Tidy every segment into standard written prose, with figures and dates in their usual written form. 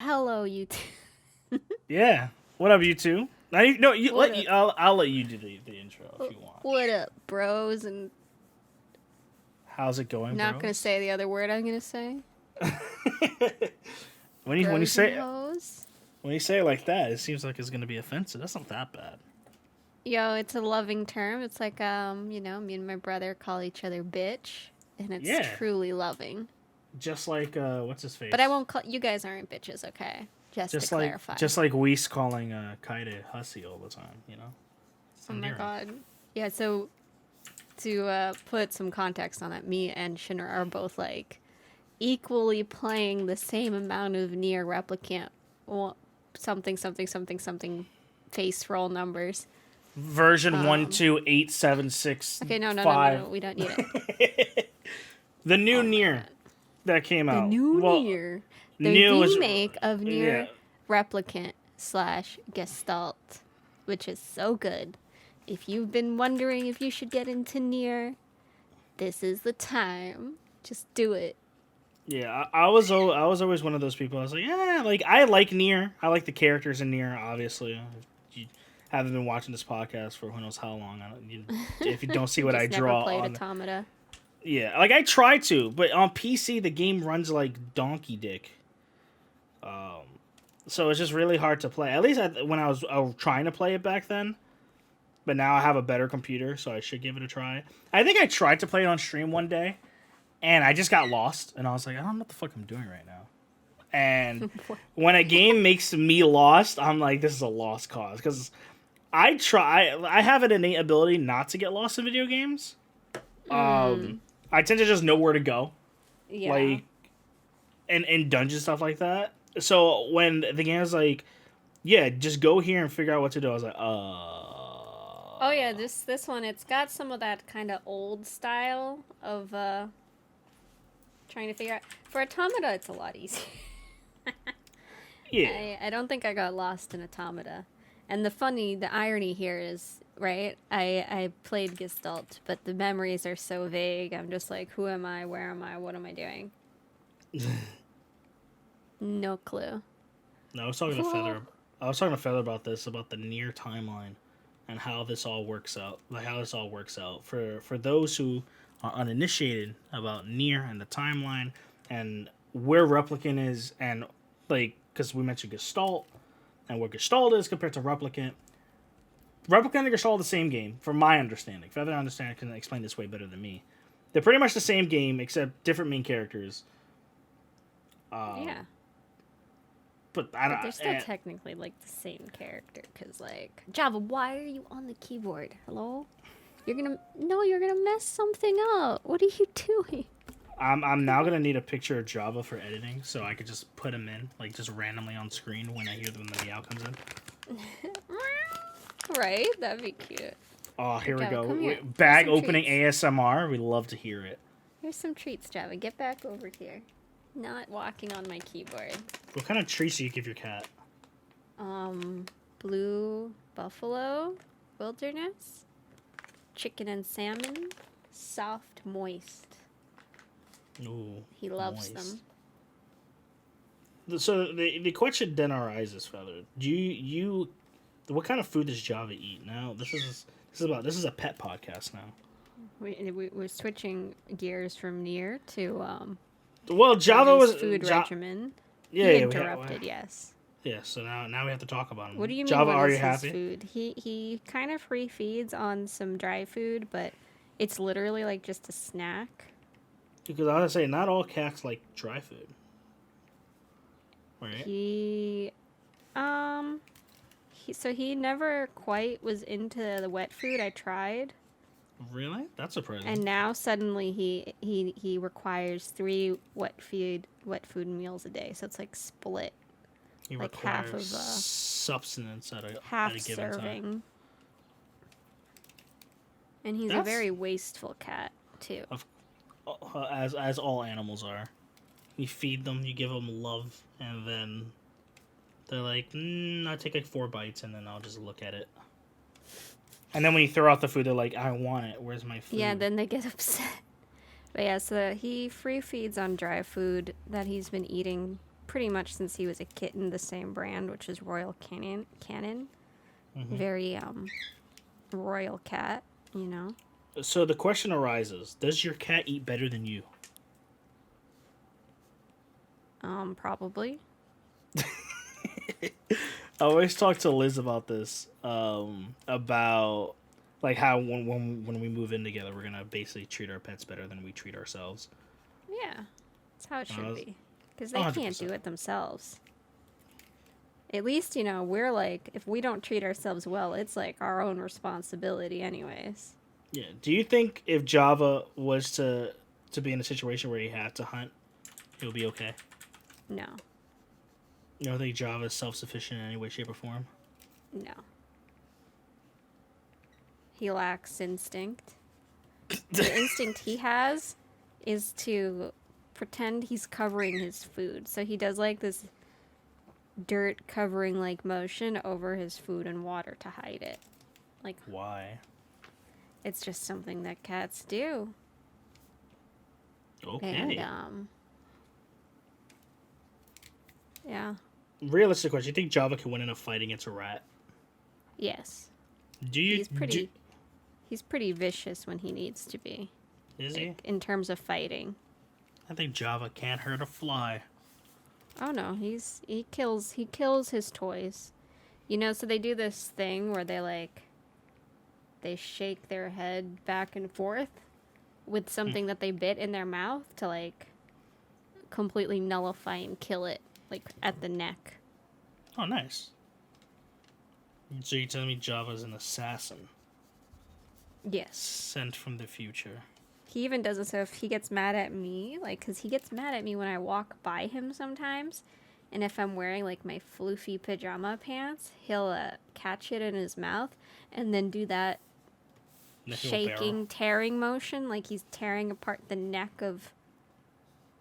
Hello, you two. Yeah. What up, you two? No, you What let up? you. I'll let you do the intro if you want. What up, bros? And How's it going, not gonna bros? say the other word I'm gonna say. when you Bros and say hoes. it like that, it seems like it's gonna be offensive. That's not that bad. Yo, it's a loving term. It's like me and my brother call each other bitch, and it's Yeah. truly loving. Just like what's his But I face? won't call you guys aren't bitches, okay? Just to Just like clarify. just like Weiss calling Kaide hussy all the time. It's Oh my endearing. god. Yeah. So to put some context on that, me and Shinra are both like equally playing the same amount of Nier Replicant, well, something face roll numbers. Version 12876 Okay, no. 5. We don't need it. The new Oh my Nier god. that came The out. new Well, Nier. The new is remake of yeah. Nier Replicant slash Gestalt, which is so good. If you've been wondering if you should get into Nier, this is the time. Just do it. Yeah, I was always one of those people. I was like, yeah, like I like Nier. I like the characters in Nier. Obviously, if you haven't been watching this podcast for who knows how long, if you don't see what I Just never draw played on, Automata. yeah, like I try to, but on PC the game runs like donkey dick. So it's just really hard to play. At least when I was trying to play it back then. But now I have a better computer, so I should give it a try. I think I tried to play it on stream one day, and I just got lost, and I was like, I don't know what the fuck I'm doing right now. And when a game makes me lost, I'm like, this is a lost cause. Because I have an innate ability not to get lost in video games. I tend to just know where to go, Yeah. like, in dungeon stuff like that. So when the game is like, yeah, just go here and figure out what to do, I was like, Oh yeah, this one it's got some of that kind of old style of trying to figure out. For Automata, it's a lot easier. yeah. I don't think I got lost in Automata. And the irony here is, right? I played Gestalt, but the memories are so vague. I'm just like, who am I? Where am I? What am I doing? No clue. No, I was talking to Feather. I was talking to Feather about this, about the near timeline, and how this all works out. Like how this all works out for those who are uninitiated about near and the timeline and where Replicant is, and like because we mentioned Gestalt and where Gestalt is compared to Replicant. Replicant and Gestalt are the same game, from my understanding. Feather understand can explain this way better than me. They're pretty much the same game except different main characters. Yeah. But I But they're still don't. technically like the same character. Cause like Java, why are you on the keyboard? Hello? You're gonna mess something up. What are you doing? I'm now gonna need a picture of Java for editing, so I could just put them in like just randomly on screen when I hear them the meow comes in. Right? That'd be cute. Oh, Here, here we Java, go. come here. Here's Bag some opening treats. ASMR. We love to hear it. Here's some treats, Java. Get back over here. Not walking on my keyboard. What kind of treats do you give your cat? Blue buffalo, wilderness, chicken and salmon, soft, moist. Ooh, He loves moist. them. So the question then arises, Feather. Do you what kind of food does Java eat? Now this is a pet podcast now. We're switching gears from Nier to Well, Java Java's was food regimen. Yeah, He yeah, interrupted, yes. yeah. So now we have to talk about him. What do you mean? Java, What are is you his happy? food? He kind of free feeds on some dry food, but it's literally like just a snack. Because I would say not all cats like dry food, right? Um, so he never quite was into the wet food. I tried, Really? That's surprising. and now suddenly he requires 3 wet food meals a day. So it's like split, He like half of requires substance at half a given time. serving. And he's a That's very wasteful cat too. of as all animals are. You feed them, you give them love, and then they're like, I take like 4 bites, and then I'll just look at it. And then when you throw out the food, they're like, I want it. Where's my food? Yeah, then they get upset. But yeah, so he free feeds on dry food that he's been eating pretty much since he was a kitten, the same brand, which is Royal Canin. Mm-hmm. Very royal cat, you know. So the question arises: does your cat eat better than you? Probably. I always talk to Liz about this. About like how when we move in together, we're gonna basically treat our pets better than we treat ourselves. Yeah, that's how it should be. Because they can't 100%. do it themselves. At least, you know, we're like, if we don't treat ourselves well, it's like our own responsibility, anyways. Yeah. Do you think if Java was to be in a situation where he had to hunt, he'll be okay? No. You don't think Java is self-sufficient in any way, shape, or form? No. He lacks instinct. The instinct he has is to pretend he's covering his food. So he does like this dirt covering like motion over his food and water to hide it. Like, why? It's just something that cats do. Okay. And yeah. Realistic question: you think Java can win in a fight against a rat? Yes. Do you? He's pretty vicious when he needs to be. Is he? In terms of fighting. I think Java can't hurt a fly. Oh no, he kills his toys. You know, so they do this thing where they shake their head back and forth with something that they bit in their mouth to like completely nullify and kill it, like at the neck. Oh, nice. So you're telling me Java's an assassin? Yes. Sent from the future. He even does it so if he gets mad at me, like, because he gets mad at me when I walk by him sometimes, and if I'm wearing, like, my floofy pajama pants, he'll catch it in his mouth and then do that shaking, tearing motion, like he's tearing apart the neck of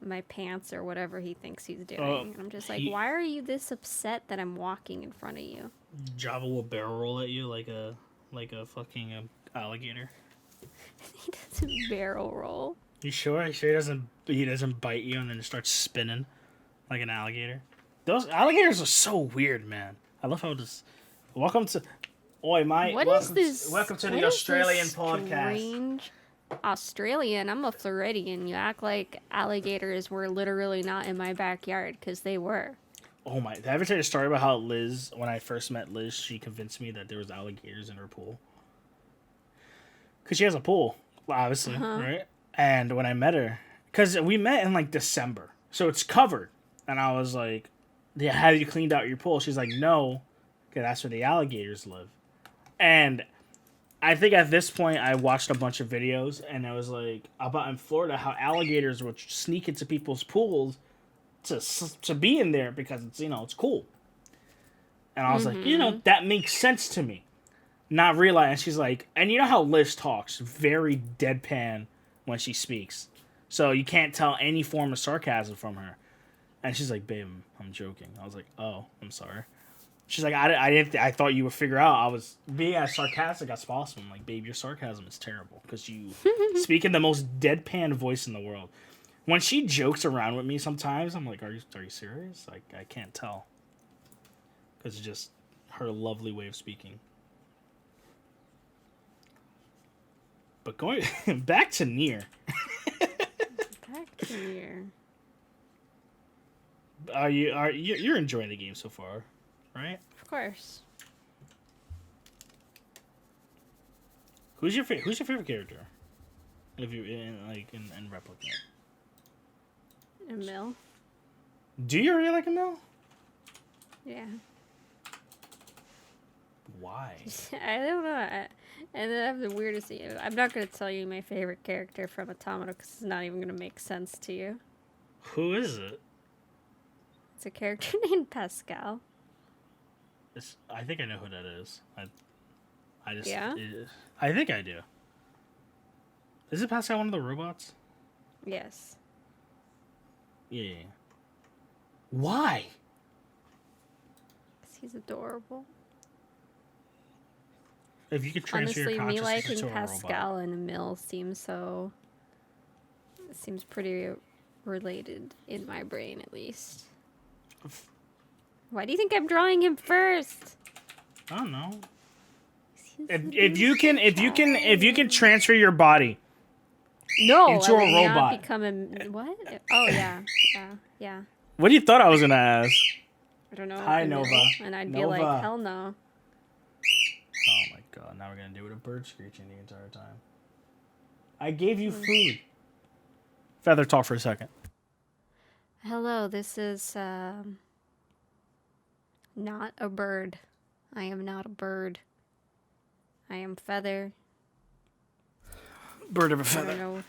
my pants or whatever he thinks he's doing. And I'm just like, why are you this upset that I'm walking in front of you? Java will barrel roll at you like a fucking alligator. He doesn't barrel roll. You sure? You sure he doesn't bite you and then starts spinning like an alligator? Those alligators are so weird, man. I love how this. Welcome to. Oi, mate. Welcome to the Australian podcast. Australian? I'm a Floridian. You act like alligators were literally not in my backyard, because they were. Oh my! Did I ever tell you a story about how Liz, when I first met Liz, she convinced me that there was alligators in her pool? Because she has a pool, obviously, right? And when I met her, because we met in like December, so it's covered. And I was like, yeah, have you cleaned out your pool? She's like, no, because that's where the alligators live. And I think at this point, I watched a bunch of videos, and I was like, about in Florida, how alligators would sneak into people's pools to be in there because it's, you know, it's cool. And I was like, you know, that makes sense to me. Not realizing, she's like, and you know how Liz talks, very deadpan when she speaks. So you can't tell any form of sarcasm from her. And she's like, babe, I'm joking. I was like, oh, I'm sorry. She's like, I thought you would figure out I was being as sarcastic as possible. I'm like, babe, your sarcasm is terrible because you speak in the most deadpan voice in the world. When she jokes around with me sometimes, I'm like, are you serious? Like, I can't tell. Because it's just her lovely way of speaking. But going back to Nier. Back to Nier. You're enjoying the game so far, right? Of course. Who's your favorite character? If you in Replicant. Emil. Do you really like Emil? Yeah. Why? I don't know. And then I have the weirdest. I'm not going to tell you my favorite character from Automata because it's not even going to make sense to you. Who is it? It's a character named Pascal. I think I know who that is. Yeah? I think I do. Is it Pascal one of the robots? Yes. Yeah. Why? Because he's adorable. If you could transfer honestly, your me consciousness liking to a Pascal robot. and Emil seems pretty related in my brain, at least. Why do you think I'm drawing him first? I don't know. He's If you can transfer your body no, into I a would robot. not become a what? Oh yeah. What do you thought I was gonna ask? I don't know. Hi, a mill, Nova. and I'd be Nova. like, hell no. Oh my god! Now we're gonna do it with a bird screeching the entire time. I gave you food. Feather, talk for a second. Hello, this is not a bird. I am not a bird. I am Feather. Bird of a I feather. don't know.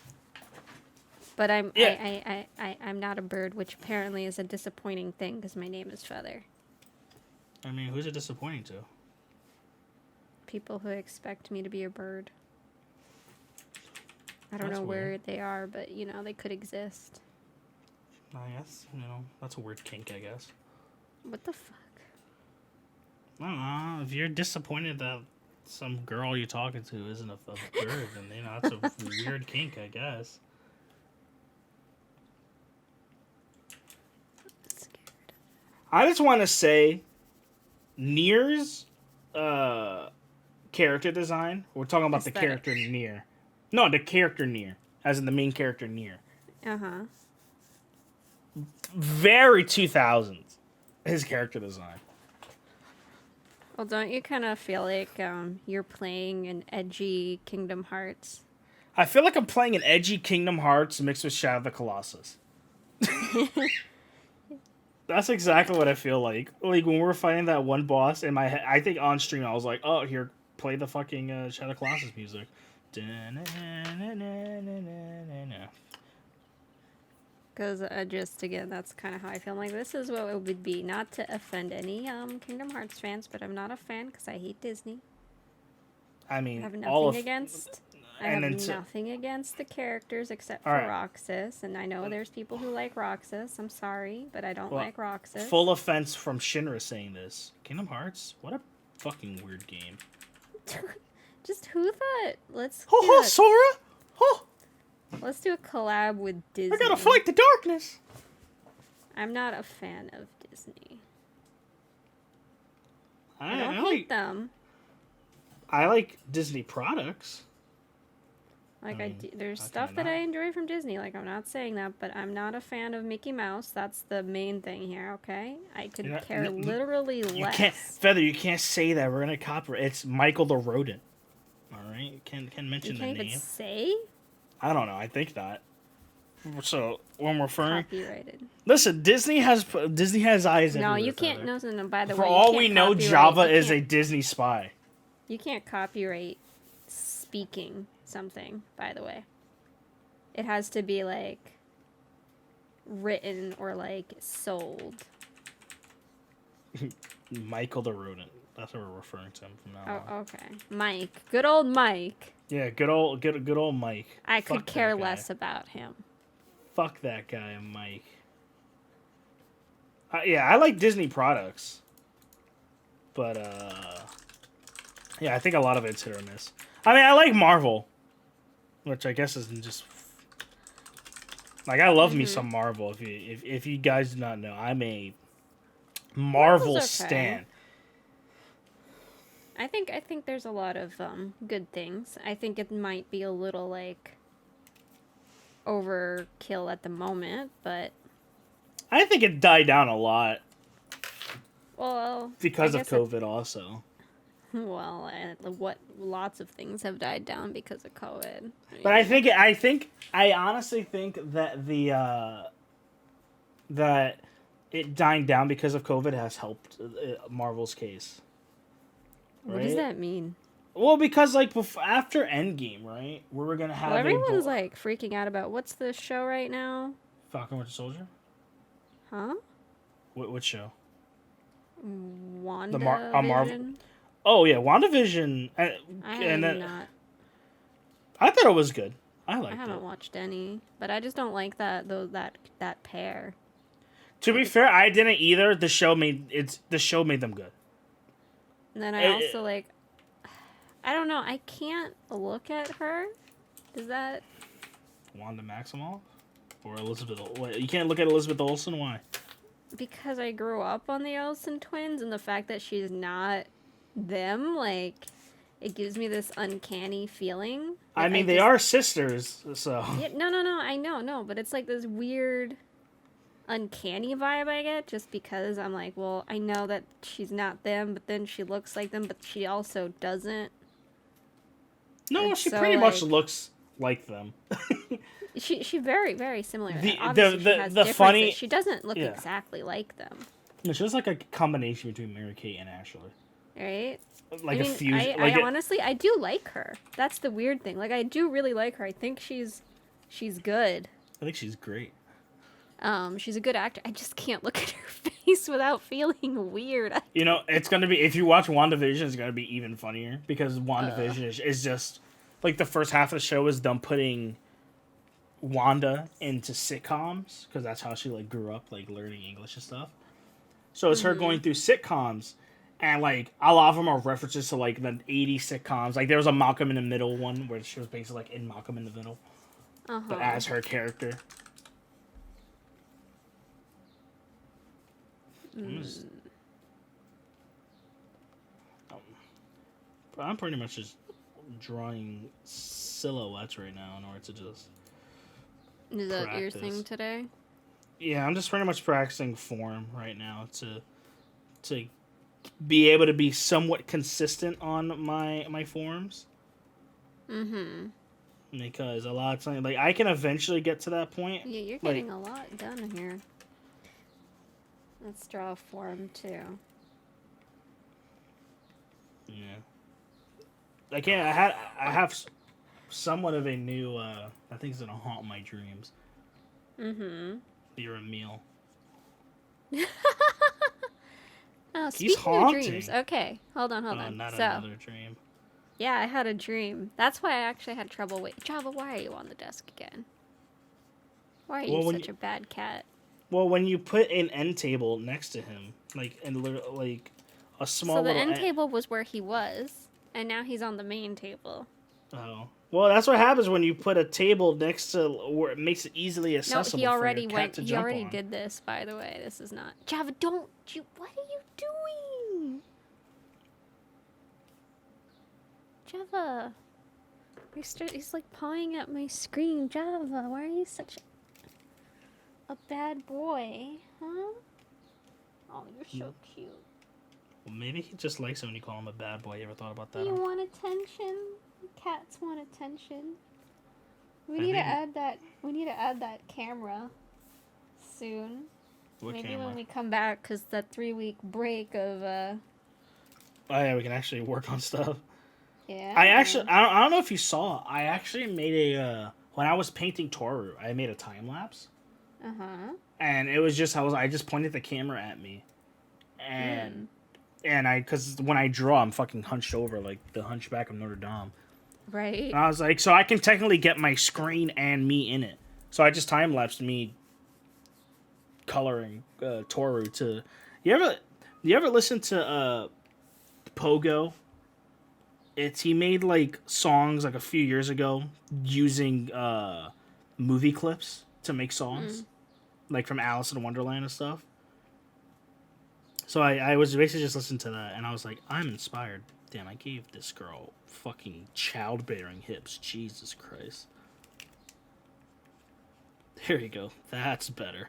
But I'm Yeah. I'm not a bird, which apparently is a disappointing thing because my name is Feather. I mean, who's it disappointing to? People who expect me to be a bird. I don't That's know where weird. they are, but you know, they could exist. I guess, that's a weird kink, I guess. What the fuck? I don't know. If you're disappointed that some girl you're talking to isn't a bird, then, that's a weird kink, I guess. I'm scared. I just want to say, Nier's character design. We're talking about the Aesthetic. character Nier. No, the character Nier, as in the main character Nier. Uh-huh. Very 2000s. His character design. Well, don't you kind of feel like you're playing an edgy Kingdom Hearts? I feel like I'm playing an edgy Kingdom Hearts mixed with Shadow of the Colossus. That's exactly what I feel like. Like when we were fighting that one boss in my head, I think on stream I was like, "Oh, here, play the fucking Shadow of the Colossus music." Because just again, that's kind of how I feel. I'm like, this is what it would be. Not to offend any Kingdom Hearts fans, but I'm not a fan because I hate Disney. I mean, I have all nothing of against. I and have then nothing against the characters except for Alright. Roxas, and I know there's people who like Roxas. I'm sorry, but I don't Well, like Roxas. full offense from Shinra saying this. Kingdom Hearts? What a fucking weird game. Just who thought? Let's Ho do ho, a, Sora! Ho! let's do a collab with Disney. I gotta fight the darkness! I'm not a fan of Disney. I I don't hate them. I like Disney products. Like I mean, there's how can stuff I that I not? enjoy from Disney. Like I'm not saying that, but I'm not a fan of Mickey Mouse. That's the main thing here. Okay, I could You're not- care literally You less. can't, Feather. You can't say that. We're gonna copyright. It's Michael the Rodent. All right, you can't mention You the can't name. even say I don't know. I think not. So when we're referring, copyrighted. listen, Disney has eyes. No, everywhere, you can't. Feather. No. By the For way, you all can't we know, copyright- Java you is a can't- Disney spy. You can't copyright speaking something. By the way, it has to be like written or like sold. Michael the Rodent. That's what we're referring to him from now on. Oh, okay. Mike, good old Mike. Yeah, good old Mike. I could Fuck that care guy. less about him. Fuck that guy, Mike. Yeah, I like Disney products, but yeah, I think a lot of it's hit or miss. I mean, I like Marvel, which I guess isn't just like I love me some Marvel. If you guys do not know, I'm a Marvel Marvel's okay. stan. I think there's a lot of good things. I think it might be a little like overkill at the moment, but I think it died down a lot well, because I of guess COVID. Also, Well, what lots of things have died down because of COVID. but I honestly think that that it dying down because of COVID has helped Marvel's case. What does Right? that mean? Well, because like after Endgame, right, where we're gonna have Well, everyone's like freaking out about what's the show right now? Falcon Winter Soldier. Huh? What show? WandaVision? Marvel. Oh yeah, WandaVision. I And have then not. I thought it was good. I liked I haven't it. watched any, but I just don't like that pair. To be fair, I didn't either. The show made them good. And then I also like, I don't know. I can't look at her. Is that? Wanda Maximoff or Elizabeth? What, you can't look at Elizabeth Olsen. Why? because I grew up on the Olsen twins and the fact that she's not them, like, it gives me this uncanny feeling. I Like, mean, they are sisters, so. Yeah, no, I know, no, but it's like this weird, uncanny vibe I get just because I'm like, well, I know that she's not them, but then she looks like them, but she also doesn't. No, It's she so, pretty much like, looks like them. she very, very similar. The- Obviously, the- she the- has the differences. funny- She doesn't look yeah. exactly like them, No, she looks like a combination between Mary Kate and Ashley. right? Like I a mean, fusion. I honestly, I do like her. That's the weird thing. Like, I do really like her. I think she's good. I think she's great. She's a good actor. I just can't look at her face without feeling weird. You know, it's gonna be, if you watch WandaVision, it's gonna be even funnier because WandaVision is just like the first half of the show is them putting Wanda into sitcoms because that's how she like grew up, like learning English and stuff. So it's her going through sitcoms, and like a lot of them are references to like the '80s sitcoms. Like there was a Malcolm in the Middle one where she was basically like in Malcolm in the Middle, but as her character. I'm pretty much just drawing silhouettes right now in order to just. Is that your practice. thing today? Yeah, I'm just pretty much practicing form right now to be able to be somewhat consistent on my forms. Mm-hmm. Because a lot of times, like I can eventually get to that point. Yeah, you're like, getting a lot done here. Let's draw a form too. Yeah. I can't. I have somewhat of a new. I think it's gonna haunt my dreams. Mm-hmm. You're a meal. Oh, He's speaking of haunting. dreams. Okay, hold on. Not So, another dream. yeah, I had a dream. That's why I actually had trouble with Java. Why are you on the desk again? Why are you Well, such a bad cat? Well, when you put an end table next to him, like and like a small So the little end table was where he was, and now he's on the main table. Oh. Well, that's what happens when you put a table next to where it makes it easily No, accessible he already for your cat went. to He jump already on. did this. By the way, this is not Java. Don't you? What are you doing, Java? He's like pawing at my screen, Java. Why are you such a bad boy, huh? Oh, you're so cute. Well, maybe he just likes it when you call him a bad boy. You ever thought about that? You want attention? Cats want attention. We I need to think- add that. We need to add that camera soon. What Maybe camera? when we come back, cause that 3-week break of Oh yeah, we can actually work on stuff. yeah. I don't know if you saw. I actually made a when I was painting Toru, I made a time lapse, and it was just I just pointed the camera at me, and because when I draw, I'm fucking hunched over like the Hunchback of Notre Dame. Right. And I was like, so I can technically get my screen and me in it. So I just time lapsed me coloring Toru to. You ever listen to Pogo? He made like songs like a few years ago using movie clips to make songs, like from Alice in Wonderland and stuff. So I was basically just listening to that, and I was like, I'm inspired. Damn, I gave this girl fucking childbearing hips. Jesus Christ. There you go. That's better.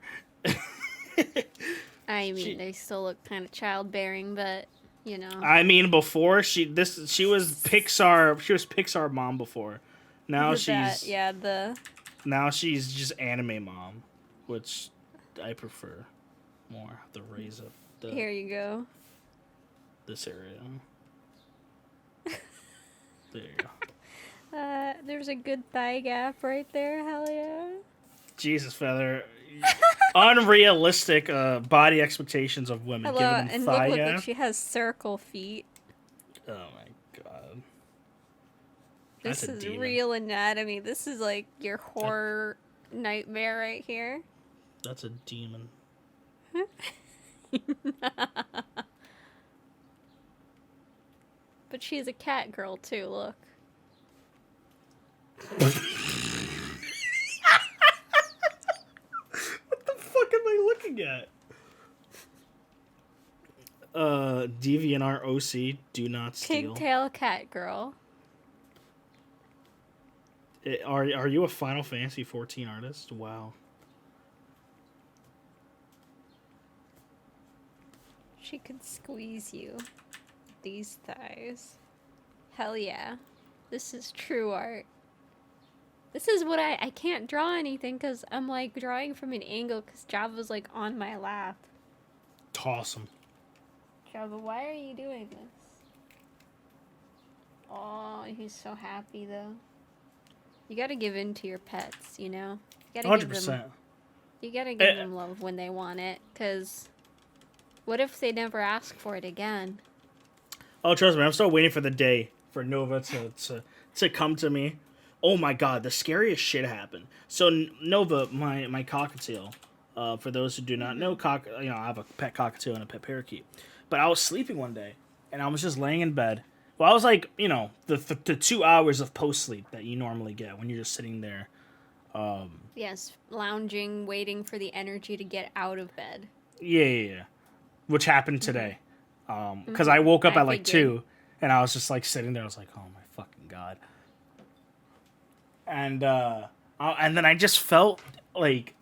I mean, they still look kind of childbearing, but you know. I mean, before she was Pixar. She was Pixar mom before. Now she's now she's just anime mom, which I prefer more. The raise up. Here you go. This area. There you go. There's a good thigh gap right there. Hell yeah. Jesus, Feather. Unrealistic body expectations of women. Hello, Giving them and thigh look, gap. she has circle feet. Oh my god. This That's a is demon. real anatomy. This is like your horror nightmare right here. That's a demon. But she's a cat girl too, look. What the fuck am I looking at? DeviantArt OC, do not steal. Pigtail cat girl. Are you a Final Fantasy 14 artist? Wow. She could squeeze you. These thighs. Hell yeah. This is true art. This is what I can't draw anything because I'm like drawing from an angle because Java's like on my lap. It's awesome. Java, why are you doing this? Oh, he's so happy though. You gotta give in to your pets, you know? You gotta 100%. You gotta give them love when they want it, because what if they never ask for it again? Oh, trust me, I'm still waiting for the day for Nova to come to me. Oh my god, the scariest shit happened. So Nova, my cockatiel, for those who do not know, I have a pet cockatiel and a pet parakeet. But I was sleeping one day, and I was just laying in bed. Well, I was like, the 2 hours of post sleep that you normally get when you're just sitting there. Yes, lounging, waiting for the energy to get out of bed. Yeah. Which happened today. Because I woke up at like 2, and I was just like sitting there. I was like, oh my fucking god. And then I just felt like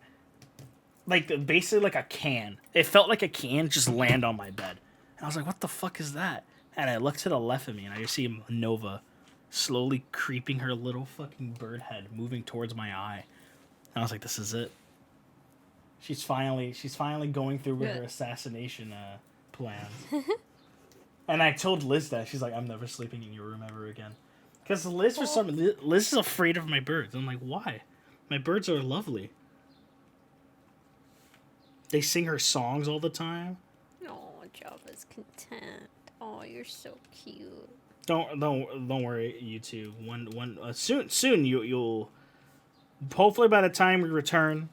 basically like a can. It felt like a can just land on my bed. And I was like, what the fuck is that? And I looked to the left of me, and I just see Nova slowly creeping her little fucking bird head, moving towards my eye. And I was like, this is it. She's finally going through with her assassination plans. And I told Liz that. She's like, I'm never sleeping in your room ever again. Because Liz is afraid of my birds. I'm like, why? My birds are lovely. They sing her songs all the time. Oh, Java's content. Oh, you're so cute. Don't worry, you two. Soon you'll hopefully by the time we return,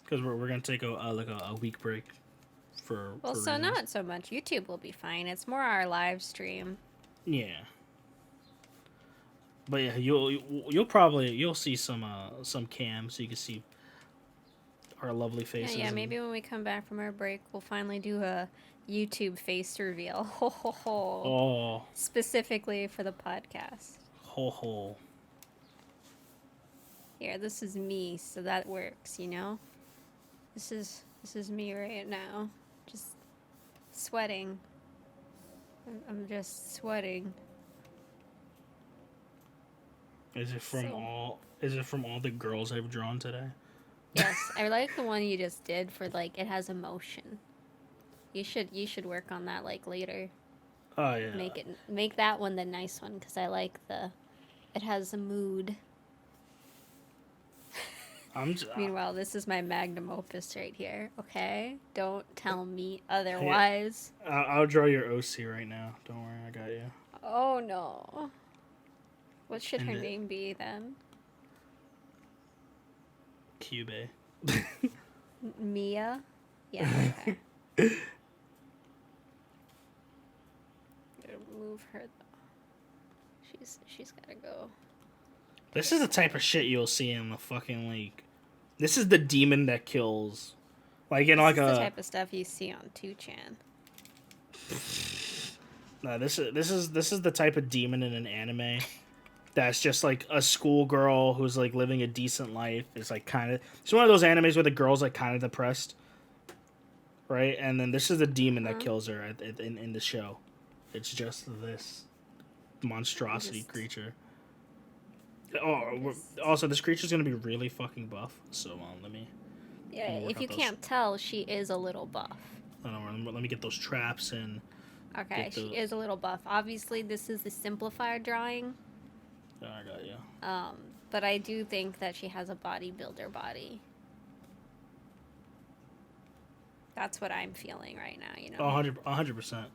because we're gonna take a week break for reasons. Not so much. YouTube will be fine. It's more our live stream. Yeah. But yeah, you'll see some cams so you can see our lovely faces. Yeah, maybe when we come back from our break, we'll finally do a YouTube face reveal. Ho ho ho. Oh. Specifically for the podcast. Ho ho. Here, this is me, so that works, you know? This is me right now. Just sweating. I'm just sweating. Is it from all the girls I've drawn today? Yes, I like the one you just did for like it has emotion. You should work on that like later. Oh yeah. Make that one the nice one because I like it has a mood. Meanwhile, this is my magnum opus right here. Okay, don't tell me otherwise. I'll draw your OC right now. Don't worry, I got you. Oh no. What should her name be then? Cube. Mia? Yeah, okay. Move her though. She's gotta go. This is the type of shit you'll see in the fucking like. This is the demon that kills. Like this is the type of stuff you see on 2chan. No, this is the type of demon in an anime that's just like a schoolgirl who's like living a decent life. It's like it's one of those animes where the girl's like kind of depressed, right? And then this is the demon that kills her in the show. It's just this monstrosity creature. Also, this creature's gonna be really fucking buff. So let me. Yeah, if you can't tell, she is a little buff. Let me get those traps in. Okay, she is a little buff. Obviously, this is the simplified drawing. Yeah, I got you. But I do think that she has a bodybuilder body. That's what I'm feeling right now, you know. 100%.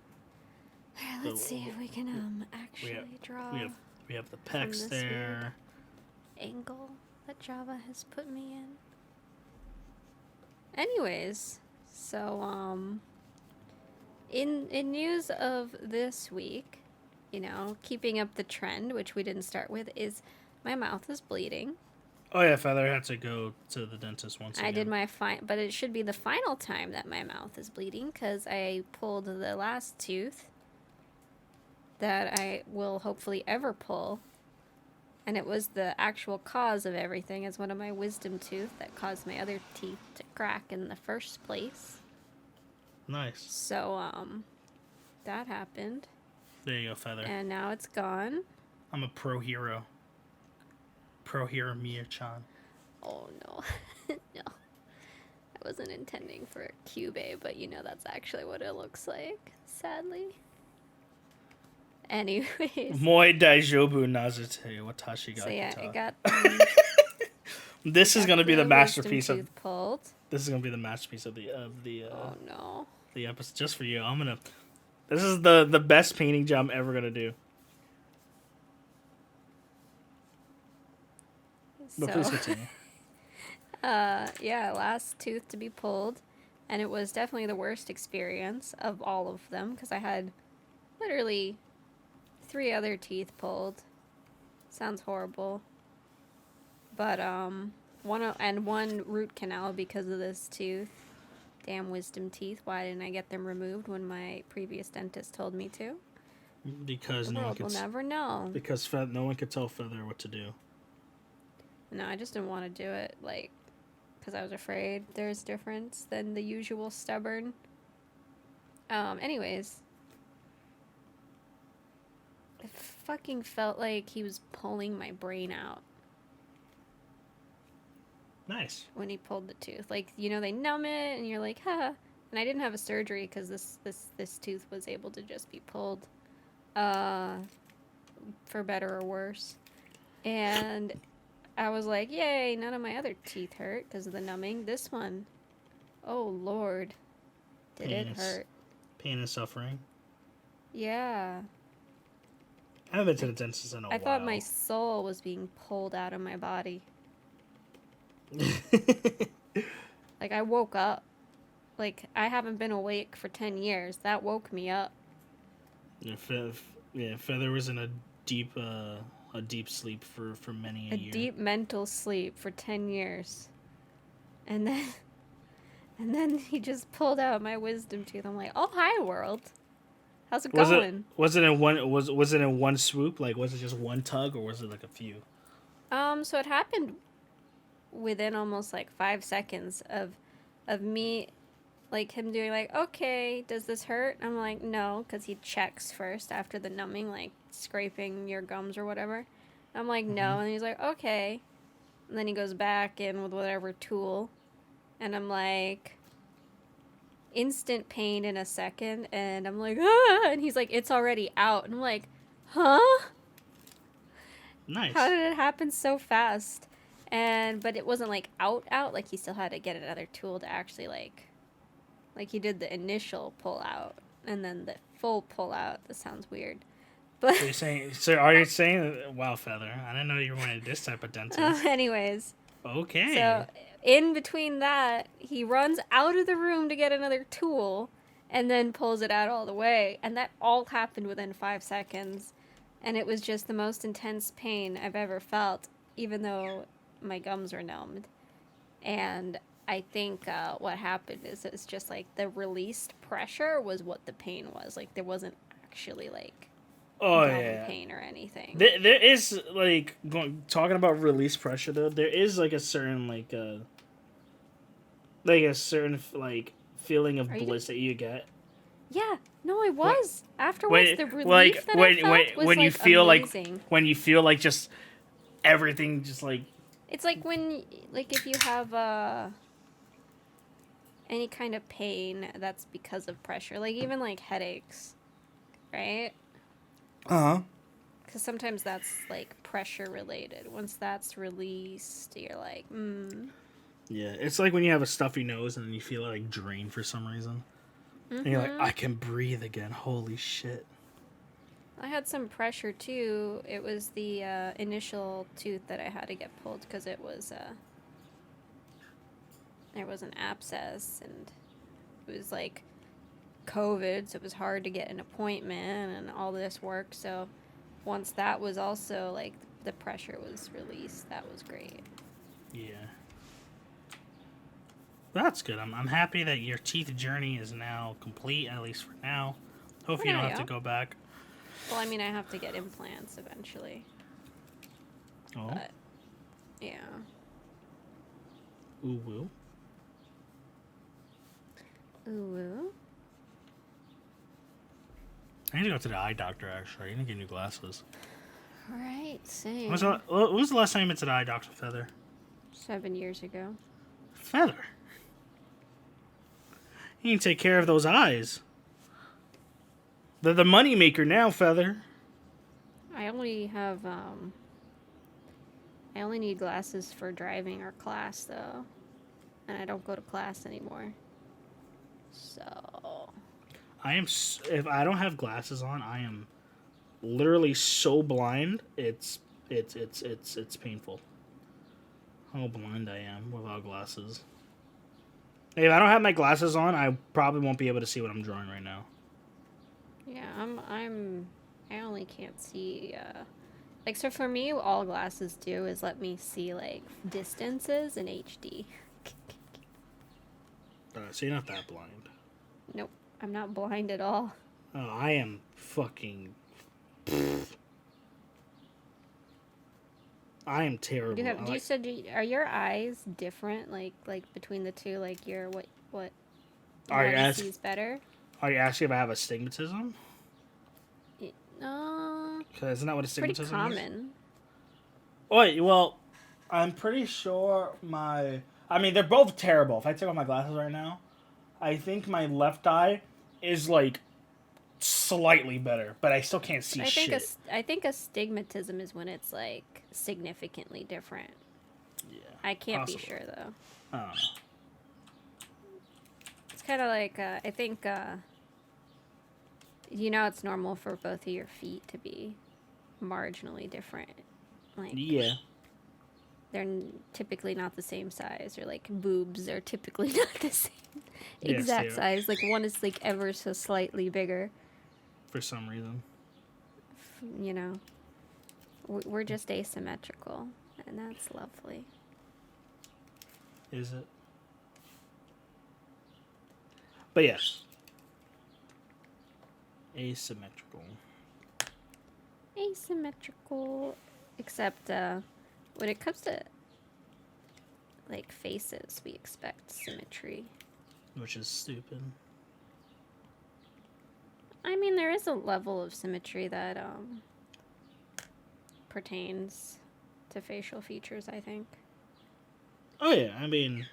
Let's see if we can actually draw. We have the pecs there. Angle that Java has put me in. Anyways, so in news of this week, you know, keeping up the trend, which we didn't start with, is my mouth is bleeding. Oh yeah, Feather had to go to the dentist once again. I did my but it should be the final time that my mouth is bleeding because I pulled the last tooth that I will hopefully ever pull. And it was the actual cause of everything. It's one of my wisdom tooth that caused my other teeth to crack in the first place. Nice. So, that happened. There you go, Feather. And now it's gone. I'm a pro hero. Pro hero Mia-chan. Oh, no. No. I wasn't intending for a Cube, but you know that's actually what it looks like, sadly. Anyways. Moi Daijobu Nazute Watashi ga So yeah, kita. it got... This is gonna be the masterpiece of... pulled. This is gonna be the masterpiece of the oh, no. The episode, just for you. This is the best painting job I'm ever gonna do. But please continue. Yeah, last tooth to be pulled, and it was definitely the worst experience of all of them because I had literally 3 other teeth pulled. Sounds horrible. But one root canal because of this tooth. Damn wisdom teeth. Why didn't I get them removed when my previous dentist told me to? Because the world will never know. Because no one could tell Feather what to do. No, I just didn't want to do it, like, because I was afraid there's difference than the usual stubborn. Anyways. It fucking felt like he was pulling my brain out. Nice. When he pulled the tooth. Like, you know, they numb it, and you're like, huh. And I didn't have a surgery because this tooth was able to just be pulled. For better or worse. And... I was like, yay, none of my other teeth hurt because of the numbing. This one, oh Lord, did it hurt. Pain and suffering. Yeah. I haven't been to the dentist in a while. I thought my soul was being pulled out of my body. Like, I woke up. Like, I haven't been awake for 10 years. That woke me up. Yeah, Feather was in a deep sleep for many a year. A deep mental sleep for 10 years. And then he just pulled out my wisdom tooth. I'm like, oh, hi, world. How's it going? Was it in one swoop? Like, was it just one tug, or was it like a few? So it happened within almost like 5 seconds of me, like him doing like, okay, does this hurt? I'm like, no, because he checks first after the numbing, like scraping your gums or whatever. I'm like, no, and he's like, okay. And then he goes back in with whatever tool, and I'm like, instant pain in a second, and I'm like, ah, and he's like, it's already out, and I'm like, huh? Nice. How did it happen so fast? But it wasn't like out, like he still had to get another tool to actually like he did the initial pull out and then the full pull out. That sounds weird. But are you saying wow, Feather, I didn't know you were one of this type of dentist. Anyways. Okay. So in between that, he runs out of the room to get another tool and then pulls it out all the way, and that all happened within 5 seconds. And it was just the most intense pain I've ever felt, even though my gums were numbed. And I think what happened is it's just like the released pressure was what the pain was. Like, there wasn't actually like gum pain or anything. There is like talking about release pressure though. There is like a certain like feeling of bliss that you get. Yeah, no, it was. Afterwards, the relief that I felt was when like you feel amazing. When you feel like just everything just like. It's like when, like, if you have any kind of pain that's because of pressure, like even like headaches, right? Because sometimes that's like pressure related. Once that's released, you're like, Yeah, it's like when you have a stuffy nose and then you feel it like drain for some reason. And you're like, I can breathe again. Holy shit. I had some pressure too. It was the initial tooth that I had to get pulled because it was there was an abscess, and it was like COVID, so it was hard to get an appointment and all this work. So once that was also like the pressure was released, that was great. Yeah. That's good. I'm happy that your teeth journey is now complete, at least for now. Hopefully you don't have to go back. Well, I mean, I have to get implants eventually. Oh. But, yeah. Ooh, woo. Ooh. I need to go to the eye doctor, actually. I need to get new glasses. Right, same. When was the last time you went to the eye doctor, Feather? 7 years ago. Feather? You need to take care of those eyes. They're the money maker now, Feather. I only have, I only need glasses for driving or class, though. And I don't go to class anymore. So... If I don't have glasses on, I am literally so blind. It's painful. How blind I am without glasses. If I don't have my glasses on, I probably won't be able to see what I'm drawing right now. Yeah, I only can't see, like, so for me, all glasses do is let me see, like, distances in HD. So you're not that blind. Nope, I'm not blind at all. Oh, I am fucking... I am terrible. Are your eyes different, like between the two, like what Are you one sees better? Are you asking if I have astigmatism? No. Isn't that what astigmatism is? Pretty common. Wait, well, I'm pretty sure I mean, they're both terrible. If I take off my glasses right now, I think my left eye is, like, slightly better, but I still can't see shit. I think astigmatism is when it's, like, significantly different. Yeah. I can't be sure, though. I don't know. It's kind of like, I think, it's normal for both of your feet to be marginally different. Like, yeah. They're typically not the same size, or, like, boobs are typically not the same exact size. Like, one is, like, ever so slightly bigger. For some reason. You know. We're just asymmetrical, and that's lovely. Is it? But yes. Asymmetrical. Asymmetrical. Except, when it comes to, like, faces, we expect symmetry. Which is stupid. I mean, there is a level of symmetry that, pertains to facial features, I think. Oh, yeah, I mean...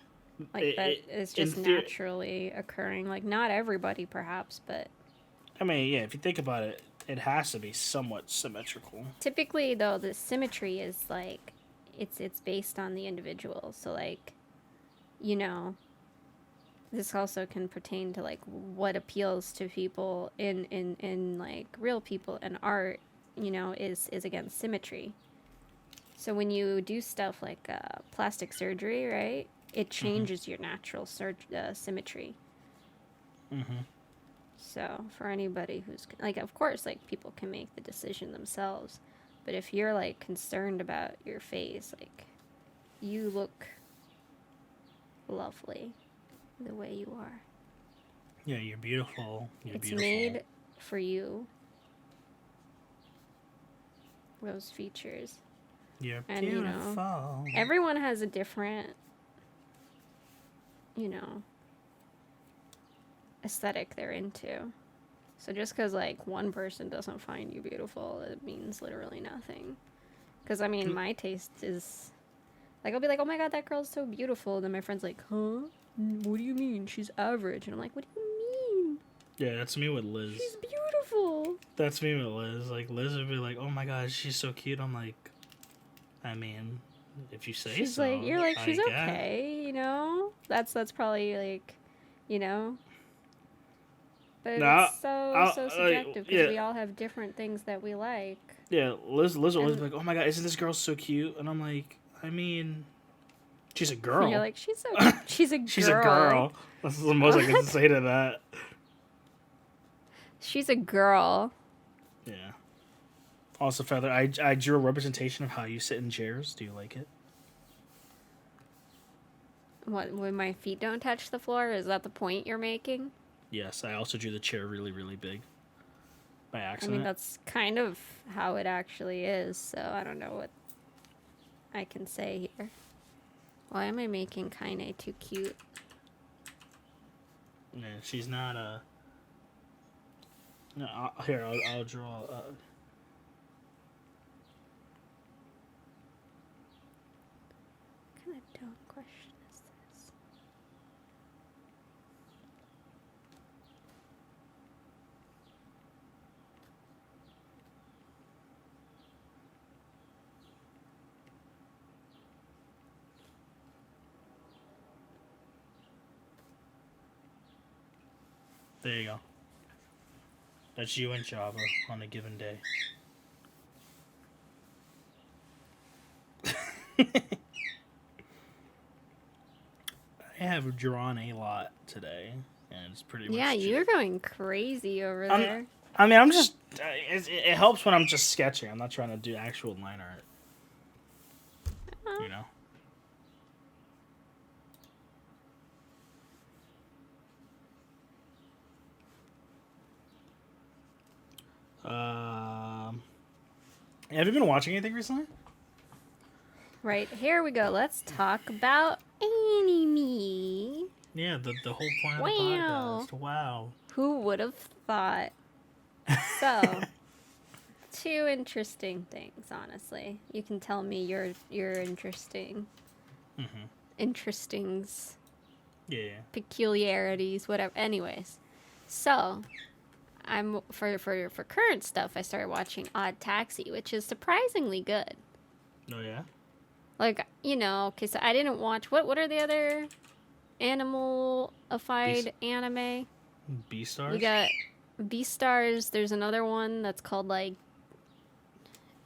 Like, that is just naturally occurring. Like, not everybody, perhaps, but... I mean, yeah, if you think about it, it has to be somewhat symmetrical. Typically, though, the symmetry is, like... It's based on the individual. So, like, this also can pertain to, like, what appeals to people in like, real people and art, is again, symmetry. So when you do stuff like plastic surgery, right, it changes your natural symmetry. Mm-hmm. So for anybody who's, like, of course, like, people can make the decision themselves. But if you're, like, concerned about your face, like, you look lovely the way you are. Yeah, you're beautiful. It's made for you. Those features. You're beautiful. Everyone has a different, aesthetic they're into. So just because, like, one person doesn't find you beautiful, it means literally nothing. Because, I mean, my taste is... Like, I'll be like, oh my god, that girl's so beautiful. And then my friend's like, huh? What do you mean? She's average. And I'm like, what do you mean? Yeah, that's me with Liz. She's beautiful. That's me with Liz. Like, Liz would be like, oh my god, she's so cute. I'm like, I mean, if you say she's so. Like, you're like, she's okay, That's probably, like, But it's so subjective because we all have different things that we like. Yeah, Liz will always be like, oh my god, isn't this girl so cute? And I'm like, I mean, she's a girl. And you're like, she's a girl. She's a girl. That's the most I can say to that. She's a girl. Yeah. Also, Feather, I drew a representation of how you sit in chairs. Do you like it? What, when my feet don't touch the floor? Is that the point you're making? Yes, I also drew the chair really, really big. By I accident. mean, that's kind of how it actually is, so I don't know what I can say here. Why am I making Kaine too cute? Yeah, she's not a... No, here, I'll draw... What kind of dumb question is this? There you go. That's you and Java on a given day. I have drawn a lot today, and it's pretty much... Yeah, you're going crazy over there. I mean, I'm just... It helps when I'm just sketching. I'm not trying to do actual line art. You know? Have you been watching anything recently? Right, here we go. Let's talk about anime. Yeah, the whole point of the Wow. podcast. Wow. Who would have thought? So, two interesting things, honestly. You can tell me your interesting. Interestings. Yeah. Peculiarities, whatever. Anyways, so I'm for current stuff. I started watching Odd Taxi, which is surprisingly good. Oh yeah. Like, you know, okay, so I didn't watch what are the other animal-ified anime? Beastars. We got Beastars. There's another one that's called like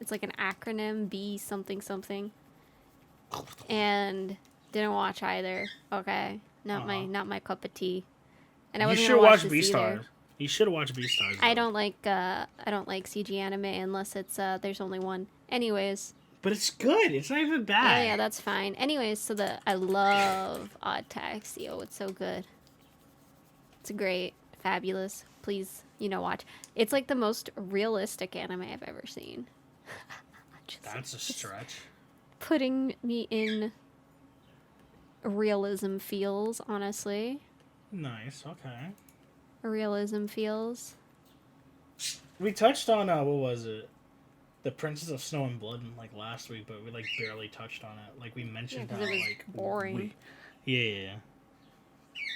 it's like an acronym, B something something. And didn't watch either. Okay. Not my cup of tea. And I You wasn't should gonna watch watch this either. Beastars. You should watch Beastars. I don't like CG anime unless it's there's only one. Anyways. But it's good. It's not even bad. Yeah, that's fine. Anyways, so I love Odd Taxi. Oh, it's so good. It's great, fabulous. Please, watch. It's like the most realistic anime I've ever seen. That's a stretch. Putting me in realism feels, honestly. Nice. Okay. Realism feels. We touched on what was it? The Princess of Snow and Blood like last week, but we like barely touched on it. Like we mentioned how it was like boring. Yeah.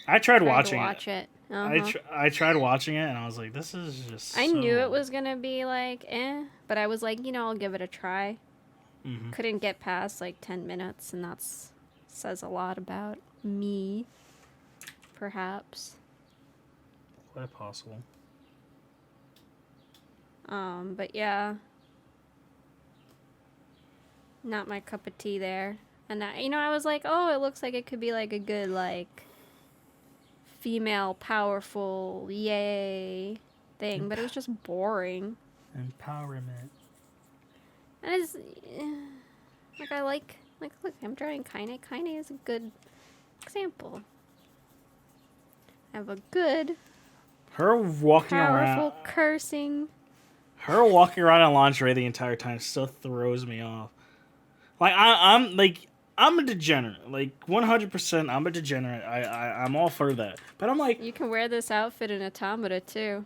I tried watching watch it. I tried watching it and I was like, this is just. I knew it was gonna be like but I was like, I'll give it a try. Mm-hmm. Couldn't get past like 10 minutes, and says a lot about me. Perhaps. Quite possible. But yeah. Not my cup of tea there. And I was like, oh, it looks like it could be like a good like female powerful yay thing, but it was just boring. Empowerment. And it's like I like look, I'm drawing Kaine. Kaine is a good example. I have a good Her walking powerful around cursing. Her walking around in lingerie the entire time still throws me off. Like I'm a degenerate. Like 100%, I'm a degenerate. I'm all for that. But I'm like, You can wear this outfit in Automata too.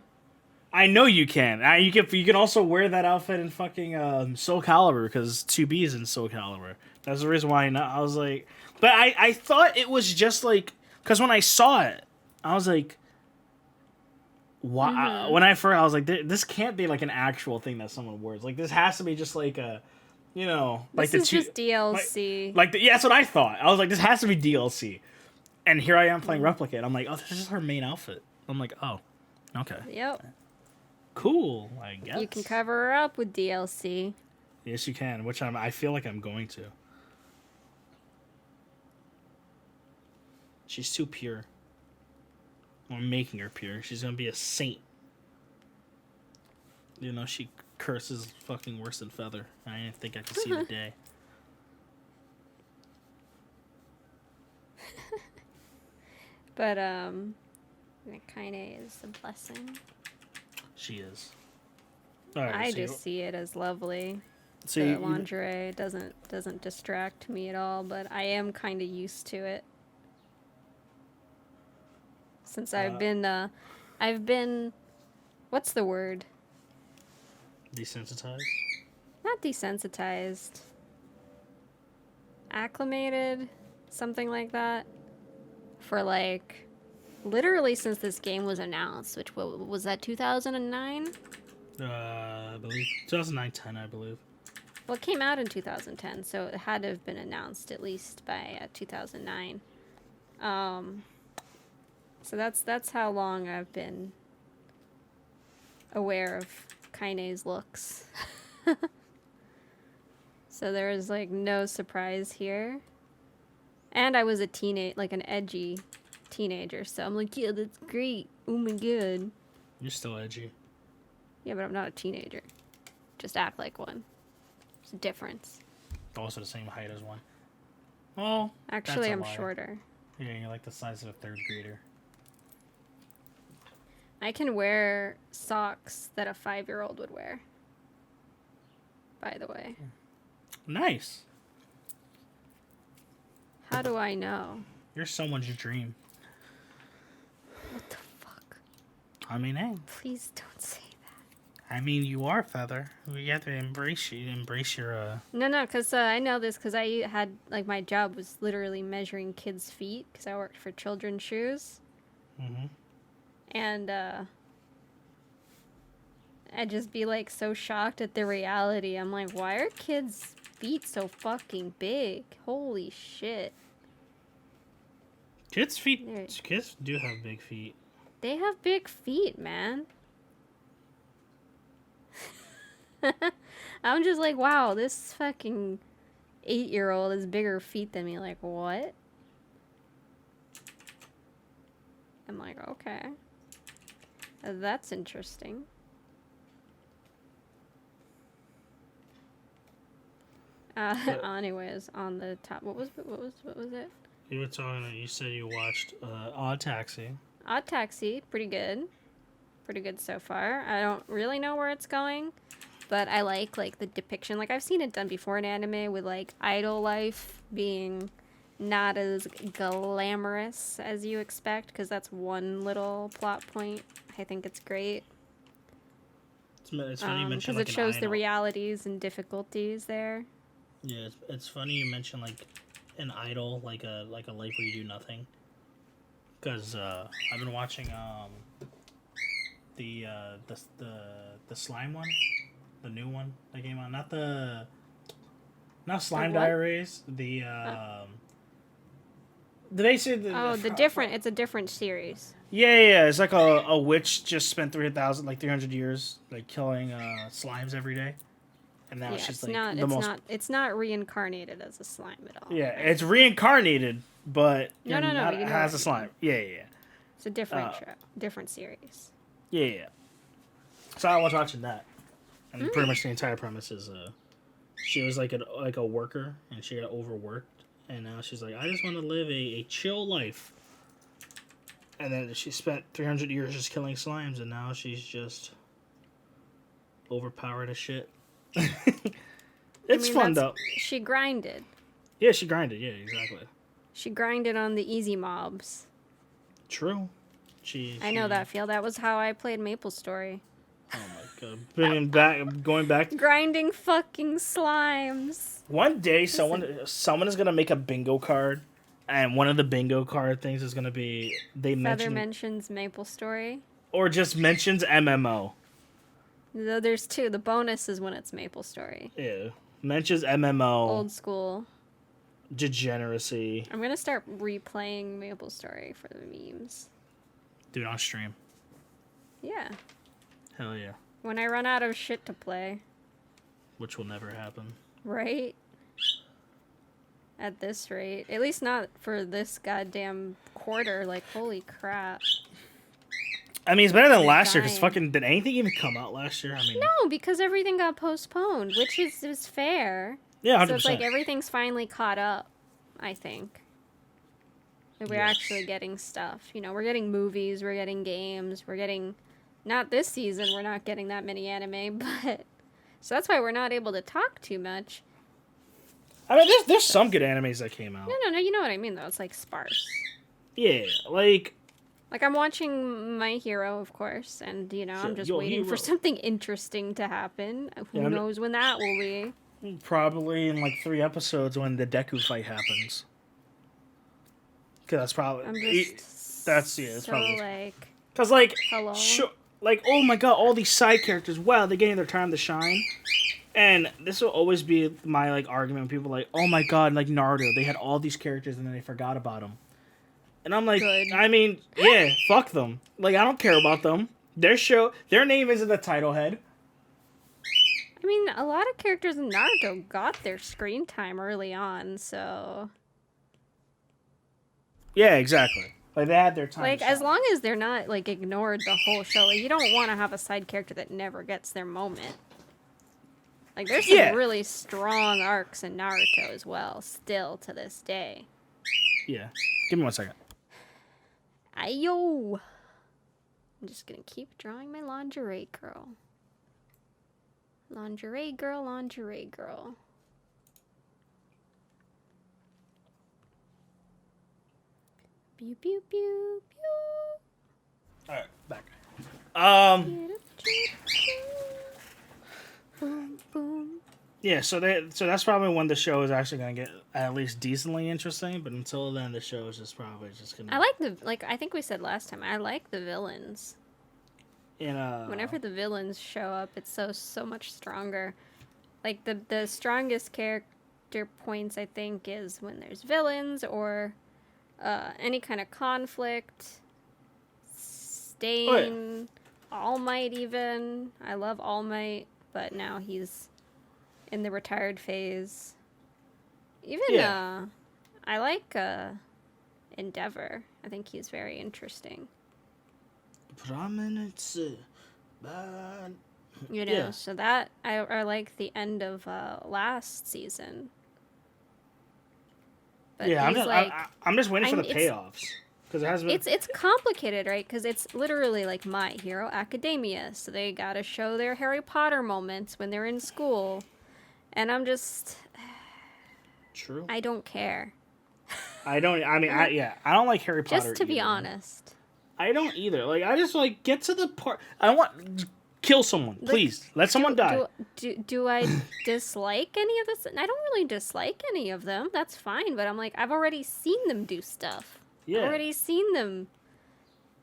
I know you can. You can also wear that outfit in fucking Soul Calibur because 2B is in Soul Calibur. That's the reason why I was like, but I thought it was just like because when I saw it, I was like, why? When I was like, this can't be like an actual thing that someone wears. Like this has to be just like a. Like This is just DLC. Yeah, that's what I thought. I was like, this has to be DLC. And here I am playing Replicant. I'm like, oh, this is her main outfit. I'm like, oh, okay. Yep. Cool, I guess. You can cover her up with DLC. Yes, you can, which I feel like I'm going to. She's too pure. I'm making her pure. She's going to be a saint. She curses fucking worse than Feather. I didn't think I could see the day. But Kaine is a blessing. She is. All right, I so just see it as lovely. So The lingerie doesn't distract me at all, but I am kind of used to it. Since I've been, what's the word? Desensitized? Not desensitized. Acclimated, something like that. For like, literally since this game was announced, which was that 2009? I believe 2009-10, I believe. Well, it came out in 2010, so it had to have been announced at least by 2009. So that's how long I've been aware of Kaine's looks. So there is like no surprise here. And I was a an edgy teenager, so I'm like, yeah, that's great. Oh my god. You're still edgy. Yeah, but I'm not a teenager. Just act like one. There's a difference. Also the same height as one. Oh, actually, I'm shorter. Yeah, you're like the size of a 3rd grader. I can wear socks that a 5-year-old would wear. By the way. Nice. How do I know? You're someone's dream. What the fuck? I mean, hey. Please don't say that. I mean, you are Feather. We have to embrace you. Embrace your, No, because I know this because I had, like, my job was literally measuring kids' feet because I worked for children's shoes. Mm-hmm. And, I'd just be, like, so shocked at the reality. I'm like, why are kids' feet so fucking big? Holy shit. Kids' do have big feet. They have big feet, man. I'm just like, wow, this fucking 8-year-old has bigger feet than me. Like, what? I'm like, okay. That's interesting. Anyways, on the top, what was it? You were talking. You said you watched Odd Taxi. Odd Taxi, pretty good so far. I don't really know where it's going, but I like the depiction. Like, I've seen it done before in anime with like idol life being not as glamorous as you expect, because that's one little plot point. I think it's great. It's funny you mentioned because it shows the realities and difficulties there. Yeah, it's funny you mentioned like an idol, like a life where you do nothing. Because I've been watching the slime one, the new one that came out. Not Slime Diaries. It's a different series. Yeah. It's like a witch just spent 300 years like killing slimes every day. And now she's like it's not reincarnated as a slime at all. Yeah, right? It's reincarnated, but no, it has a slime. Yeah. It's a different show, different series. Yeah. So I was watching that, and pretty much the entire premise is, she was like a worker, and she got overworked, and now she's like, I just want to live a chill life. And then she spent 300 years just killing slimes, and now she's just overpowered as shit. It's fun though. She grinded. Yeah, she grinded. Yeah, exactly. She grinded on the easy mobs. True. I know that feel. That was how I played Maple Story. Oh my god! Going back. Grinding fucking slimes. One day, someone is gonna make a bingo card, and one of the bingo card things is gonna be Feather mentions Maple Story, or just mentions MMO. Though there's two. The bonus is when it's Maple Story. Yeah. Mentions MMO. Old school. Degeneracy. I'm going to start replaying Maple Story for the memes. Do it on stream. Yeah. Hell yeah. When I run out of shit to play. Which will never happen. Right? At this rate. At least not for this goddamn quarter. Like, holy crap. I mean, it's better than last year, because did anything even come out last year? I mean, no, because everything got postponed, which is fair. Yeah, 100%. So it's like everything's finally caught up, I think. Like, we're Yes. actually getting stuff. You know, we're getting movies, we're getting games, we're getting... Not this season, we're not getting that many anime, but... So that's why we're not able to talk too much. I mean, there's some good animes that came out. No, you know what I mean, though. It's, like, sparse. Yeah, like... Like, I'm watching My Hero, of course, and, you know, I'm just waiting for something interesting to happen. Who knows when that will be? Probably in, like, 3 episodes when the Deku fight happens. Because that's probably... I'm just it's so, probably... like... Because, like... Hello? Like, oh my god, all these side characters, wow, they're getting their time to shine. And this will always be my, like, argument when people are like, oh my god, like Naruto, they had all these characters and then they forgot about them. And I'm like, Good. I mean, yeah, fuck them. Like, I don't care about them. Their name isn't the title head. I mean, a lot of characters in Naruto got their screen time early on, so... Yeah, exactly. Like, they had their time. Like, as long as they're not, like, ignored the whole show, like, you don't want to have a side character that never gets their moment. Like, there's some really strong arcs in Naruto as well, still to this day. Yeah. Give me 1 second. Ayo! I'm just gonna keep drawing my lingerie girl. Lingerie girl, lingerie girl. Pew, pew, pew, pew. Alright, back. Boom, boom. Yeah, so that's probably when the show is actually gonna get at least decently interesting. But until then, the show is just probably just gonna. I like I think we said last time. I like the villains. Whenever the villains show up, it's so much stronger. Like the strongest character points I think is when there's villains or any kind of conflict. Stain, All Might even. I love All Might, but now he's in the retired phase. Even I like Endeavor. I think he's very interesting. Prominence, bad. You know, so that I like the end of last season. But I'm just waiting for the payoffs because it has been. It's complicated, right? Because it's literally like My Hero Academia, so they gotta show their Harry Potter moments when they're in school, and I'm just. True. I don't care. I don't like Harry Potter. Just to be honest. I don't either. Like, I just, like, get to the part. I want... Kill someone, please. Let someone die. Do I dislike any of this? I don't really dislike any of them. That's fine, but I'm like, I've already seen them do stuff. Yeah. I've already seen them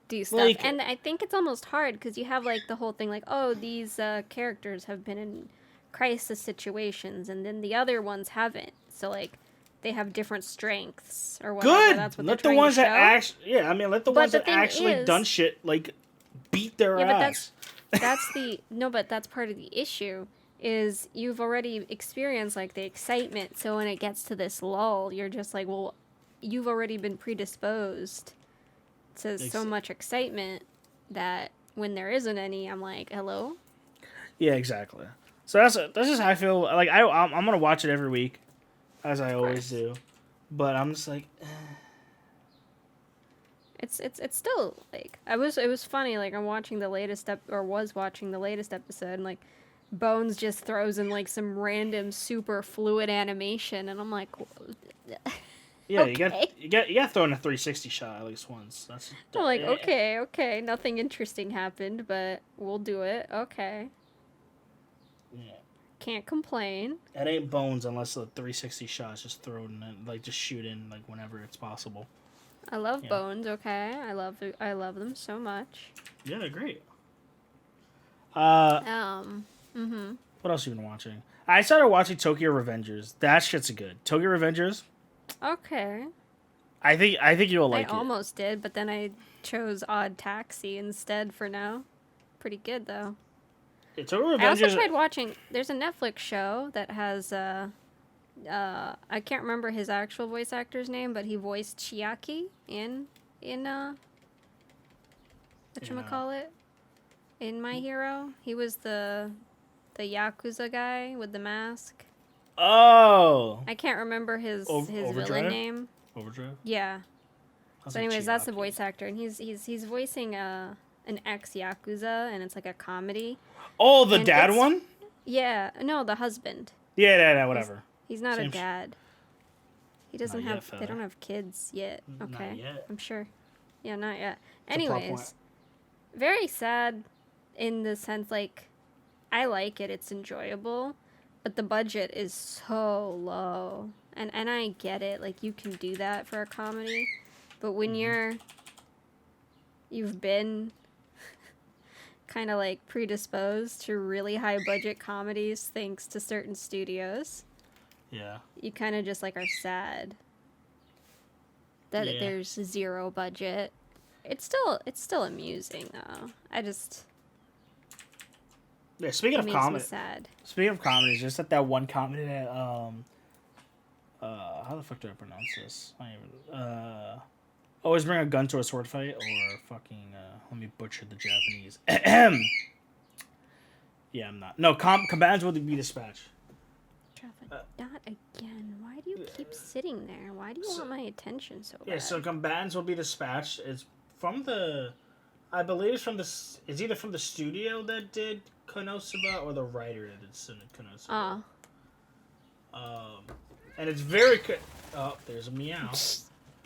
do stuff. Like, and I think it's almost hard, because you have, like, the whole thing, like, oh, these characters have been in crisis situations, and then the other ones haven't. So, like... They have different strengths or whatever. Good. That's what let they're the ones trying to that actually, let the ones that actually done shit like beat their ass. But that's part of the issue. Is you've already experienced like the excitement, so when it gets to this lull, you're just like, well, you've already been predisposed to so much excitement that when there isn't any, I'm like, hello. Yeah, exactly. So that's just how I feel. Like I'm gonna watch it every week. As I always do, but I'm just like, It's still like it was funny. Like I'm watching the latest was watching the latest episode, and like Bones just throws in like some random super fluid animation, and I'm like, yeah, okay. you got thrown a 360 shot at least once. I'm like, okay, nothing interesting happened, but we'll do it. Okay. Yeah. Can't complain. It ain't Bones unless the 360 shot's just thrown in, like just shoot in like whenever it's possible. I love Bones. Okay, I love them so much. Yeah, they're great. What else you been watching? I started watching Tokyo Revengers. That shit's good. Tokyo Revengers. Okay. I think you'll like it. I almost did, but then I chose Odd Taxi instead for now. Pretty good though. I also tried watching. There's a Netflix show that has I can't remember his actual voice actor's name, but he voiced Chiaki in whatchamacallit? In My Hero. He was the Yakuza guy with the mask. Oh. I can't remember his villain name. Overdrive? Yeah. was So like, anyways, that's the Chiaki. voice actor, and he's voicing an ex yakuza, and it's like a comedy. Oh, the And dad it's- one? Yeah, no, the husband. Yeah, whatever. He's not Same a dad. He doesn't Not have. yet, They fella. don't have kids yet. Not Okay, yet. I'm sure. Yeah, not yet. It's a plot point. Anyways, very sad in the sense like I like it. It's enjoyable, but the budget is so low. And I get it. Like you can do that for a comedy, but when you've been kind of like predisposed to really high budget comedies thanks to certain studios, Yeah. you kind of just like are sad that Yeah. there's zero budget. It's still amusing though. Yeah, speaking It of makes me comedy, sad. speaking of comedies, just at that one comedy that how the fuck do I pronounce this? I don't even, always bring a gun to a sword fight, or fucking let me butcher the Japanese. Yeah, I'm not. No, combatants will be dispatched. Traffic, not again. Why do you keep sitting there? Why do you want my attention so bad? Yeah, so combatants will be dispatched. It's from the, I believe it's from the. It's either from the studio that did Konosuba or the writer that did Konosuba. And it's very. Oh, there's a meow.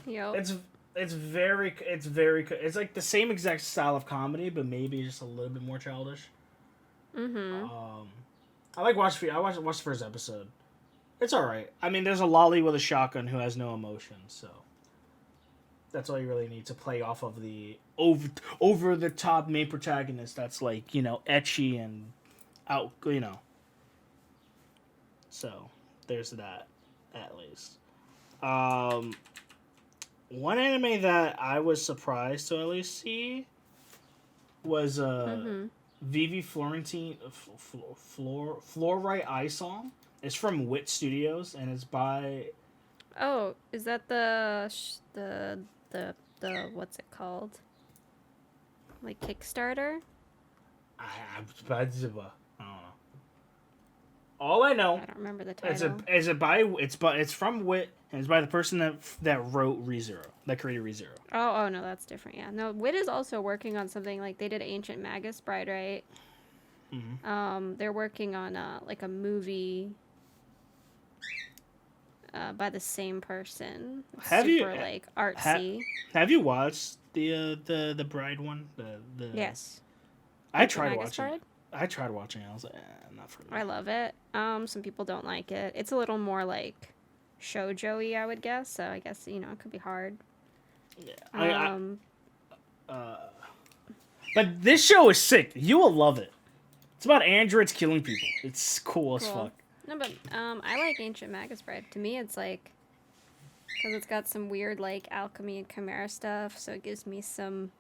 Yep. It's like the same exact style of comedy, but maybe just a little bit more childish. Mm-hmm. I watched the first episode. It's all right. I mean, there's a lolly with a shotgun who has no emotion, so that's all you really need to play off of the over the top main protagonist. That's like etchy and out. So there's that, at least. One anime that I was surprised to at least see was Vivi Florentine Fluorite Eye Song. It's from Wit Studios and it's by. Oh, is that the what's it called? Like Kickstarter? I don't know. All I know. I don't remember the title. It's from Wit and it's by the person that wrote ReZero, that created ReZero. Oh no, that's different. Yeah, no. Wit is also working on something like they did Ancient Magus Bride, right? Mm-hmm. They're working on like a movie by the same person. It's super like artsy. Have you watched the Bride one? The Yes. I tried Magus watching. Bride? I tried watching it. I was like, not for me. I love it. Some people don't like it. It's a little more like shoujo-y, I would guess. So I guess it could be hard. Yeah. But this show is sick. You will love it. It's about androids killing people. It's cool as fuck. No, but I like Ancient Magus Bride. To me, it's like because it's got some weird like alchemy and chimera stuff, so it gives me some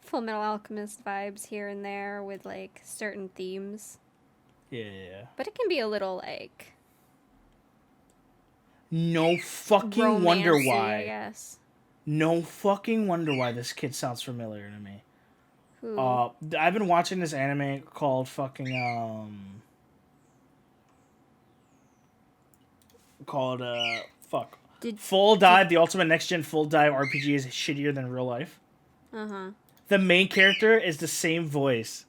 Full Metal Alchemist vibes here and there with like certain themes. Yeah. But it can be a little like no fucking romancy, wonder why. I guess. No fucking wonder why this kid sounds familiar to me. Who? I've been watching this anime called fucking Full Dive. The ultimate next gen Full Dive RPG is shittier than real life. The main character is the same voice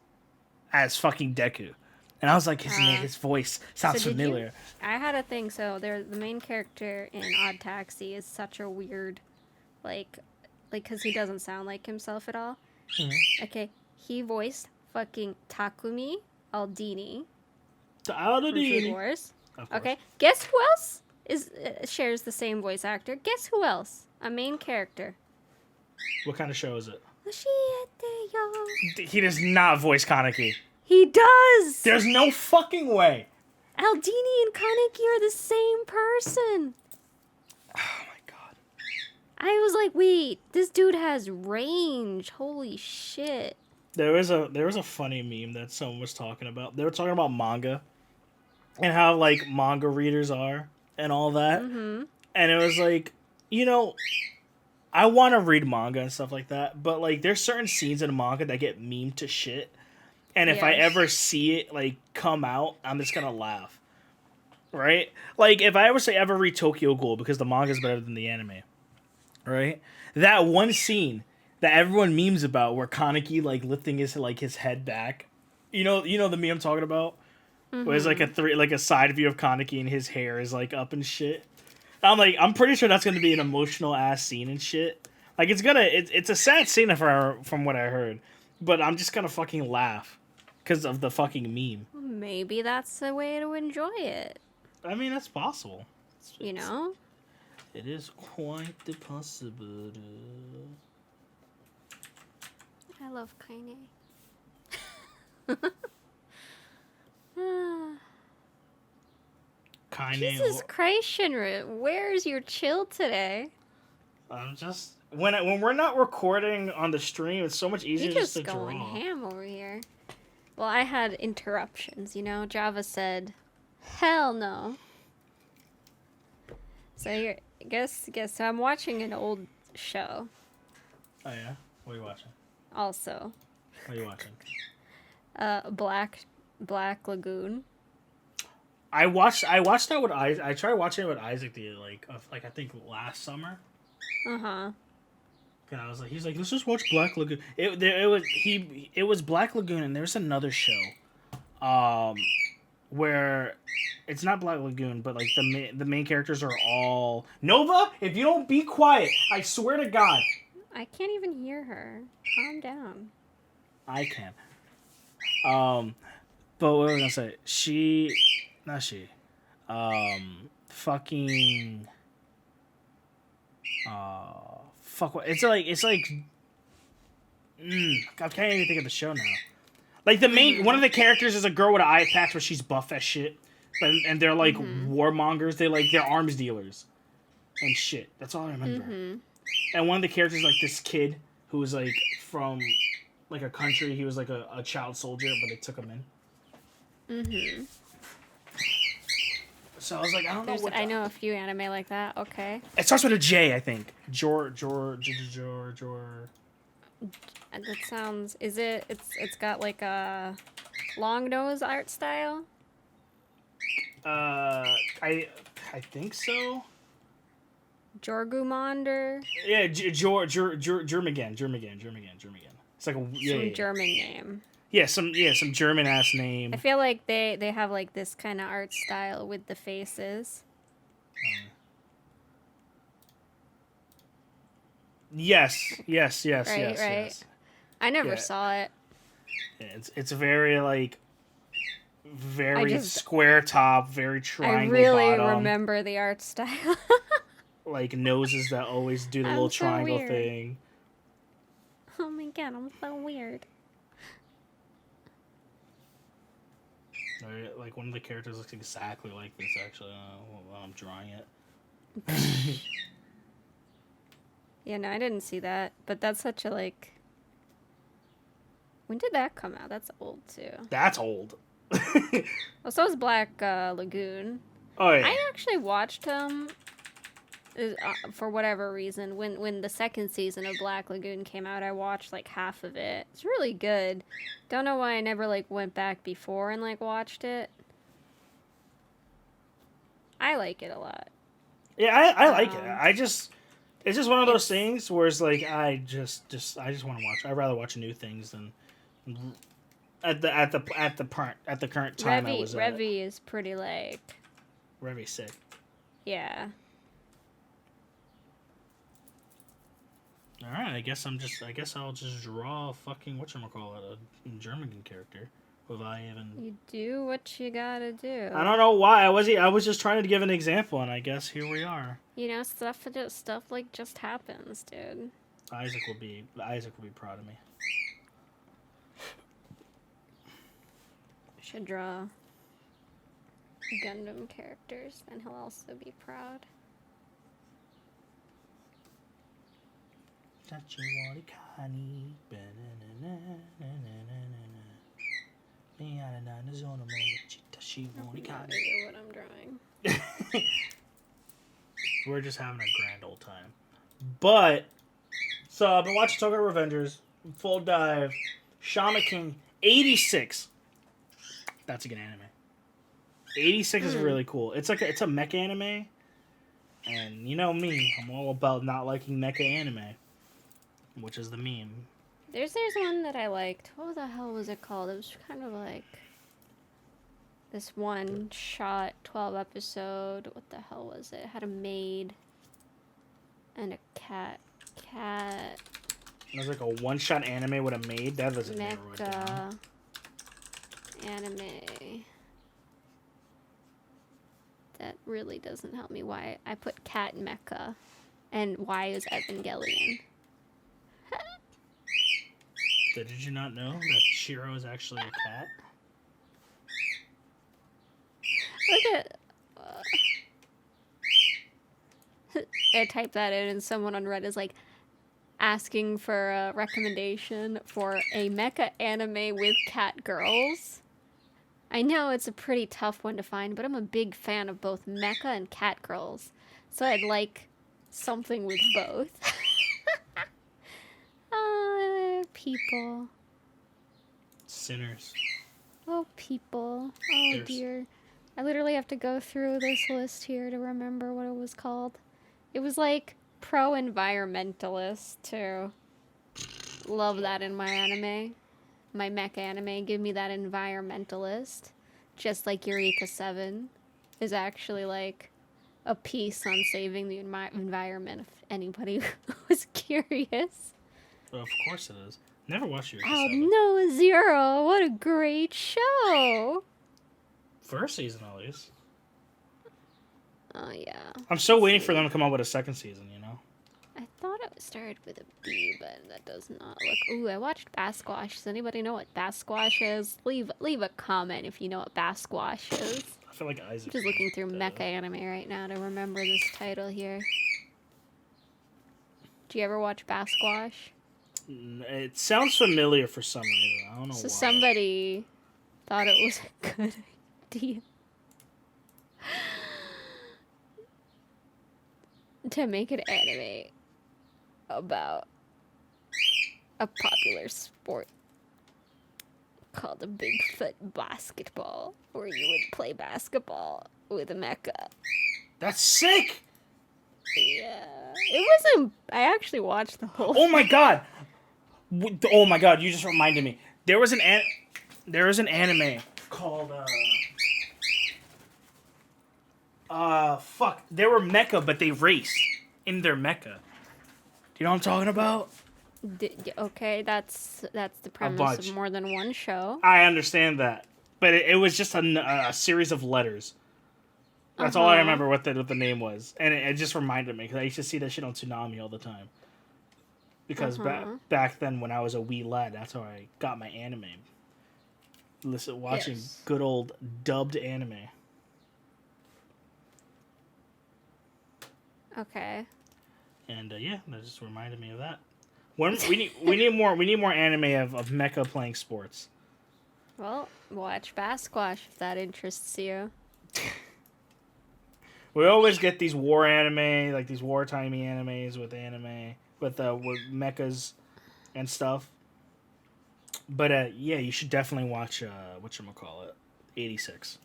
as fucking Deku, and I was like, his voice sounds familiar. I had a thing. So the main character in Odd Taxi is such a weird, like, because he doesn't sound like himself at all. Okay, he voiced fucking Takumi Aldini from Food Wars. Okay, guess who else shares the same voice actor? Guess who else? A main character. What kind of show is it? He He does not voice Kaneki. He does! There's no fucking way. Aldini and Kaneki are the same person. Oh my god. I was like, wait, this dude has range. Holy shit. There was a funny meme that someone was talking about. They were talking about manga and how like manga readers are and all that. And it was like, I want to read manga and stuff like that, but like there's certain scenes in manga that get memed to shit. And if I ever see it like come out, I'm just gonna laugh. Right? Like if I ever read Tokyo Ghoul because the manga is better than the anime. right? That one scene that everyone memes about where Kaneki like lifting his head back. You know the meme I'm talking about? Where it's like Mm-hmm. a side view of Kaneki and his hair is like up and shit. I'm pretty sure that's gonna be an emotional ass scene and shit. Like it's a sad scene from what I heard, but I'm just gonna fucking laugh because of the fucking meme. Maybe that's the way to enjoy it. I mean, that's possible. You know? It is quite the possibility. I love Kaine. Jesus Christ, Shinra, where's your chill today? I'm just when we're not recording on the stream, it's so much easier You're just just to going draw. ham over here. Well, I had interruptions, you know? Java said, hell no. So guess so I'm watching an old show. Oh yeah, what are you watching? Also. What are you watching? Black Lagoon. I watched that with Isaac. I tried watching it with Isaac I think last summer. Uh-huh. And I was like, he's like, let's just watch Black Lagoon. It was Black Lagoon, and there's another show, where it's not Black Lagoon, but like the main characters are all Nova. If you don't be quiet, I swear to God, I can't even hear her. Calm down. I can. But what was I gonna say? Fucking. Fuck what? It's like. I can't even think of the show now. Like one of the characters is a girl with an eye patch, but she's buff as shit. And they're like warmongers. They're arms dealers, and shit. That's all I remember. Mm-hmm. And one of the characters is like this kid who was like from like a country. He was like a child soldier, but they took him in. Mm-hmm. So I was like, I don't know what. I know a few anime like that. Okay. It starts with a J, I think. Jor. That sounds. Is it? It's got like a long nose art style. I think so. Jorgumonder. Yeah, Germagan. It's like Some German name. Yeah, some German ass name. I feel like they have like this kind of art style with the faces. Yes. Right. I never saw it. It's very like very square top, very triangle I really bottom. remember the art style. Like noses that always do the little triangle thing. Oh my god, I'm so weird. Like one of the characters looks exactly like this. Actually, while I'm drawing it. Yeah, no, I didn't see that, but that's such a like. When did that come out? That's old too. That's old. Well, so is Black Lagoon. Oh yeah. I actually watched for whatever reason when the second season of Black Lagoon came out. I watched like half of it. It's really good. Don't know why I never like went back before and like watched it. I like it a lot. Yeah, I like it. It's just one of those things where it's like I just want to watch. I'd rather watch new things than at the current time I was at. Revy is pretty like. Revy's sick. Yeah. All right, I guess I'll just draw a fucking whatchamacallit, a German character. You do what you gotta do. I don't know why. I was just trying to give an example, and I guess here we are. You know, stuff like just happens, dude. Isaac will be proud of me. Should draw Gundam characters, and he'll also be proud. I have no idea what I'm drawing. We're just having a grand old time. But, so I've been watching Tokyo Revengers, Full Dive, Shaman King, 86. That's a good anime. 86 is really cool. It's a mech anime. And you know me, I'm all about not liking mecha anime, which is the meme. There's one that I liked. What the hell was it called? It was kind of like this one shot 12 episode. What the hell was it? It had a maid and a cat. It was like a one-shot anime with a maid. That doesn't narrow it down. Mecha anime. That really doesn't help me. Why I put cat mecha, and why is Evangelion? Did you not know that Shiro is actually a cat? Look at. I typed that in, and someone on Reddit is like asking for a recommendation for a mecha anime with cat girls. I know it's a pretty tough one to find, but I'm a big fan of both mecha and cat girls, so I'd like something with both. People. Sinners. Oh, people. Oh, dear. I literally have to go through this list here to remember what it was called. It was like pro-environmentalist, too. Love that in my anime. My mecha anime. Give me that environmentalist. Just like Eureka 7 is actually like a piece on saving the environment, if anybody was curious. Well, of course it is. Never watched Eureka Oh 7. no, Zero! What a great show! First season, at least. Oh yeah. I'm still waiting for them to come out with a second season, you know? I thought it started with a B, but that does not look... Ooh, I watched Basquash. Does anybody know what Basquash is? Leave a comment if you know what Basquash is. I feel like Isaac. I'm just looking through mecha anime right now to remember this title here. Do you ever watch Basquash? It sounds familiar for some reason. I don't know why. So somebody thought it was a good idea to make an anime about a popular sport called a Bigfoot basketball, where you would play basketball with a mecha. That's sick! Yeah. It wasn't... I actually watched the whole Oh my god! Oh my god, you just reminded me. There was an anime called, fuck. They were mecha, but they raced in their mecha. Do you know what I'm talking about? Okay, that's the premise of more than one show. I understand that. But it was just a series of letters. That's all I remember what the name was. And it just reminded me, because I used to see that shit on Toonami all the time. Because back then, when I was a wee lad, that's how I got my anime. Watching good old dubbed anime. Okay. And yeah, that just reminded me of that. We need more anime of mecha playing sports. Well, watch Basquash if that interests you. We always get these war anime, like these wartimey animes with mechas and stuff. But yeah, you should definitely watch whatchamacallit, 86.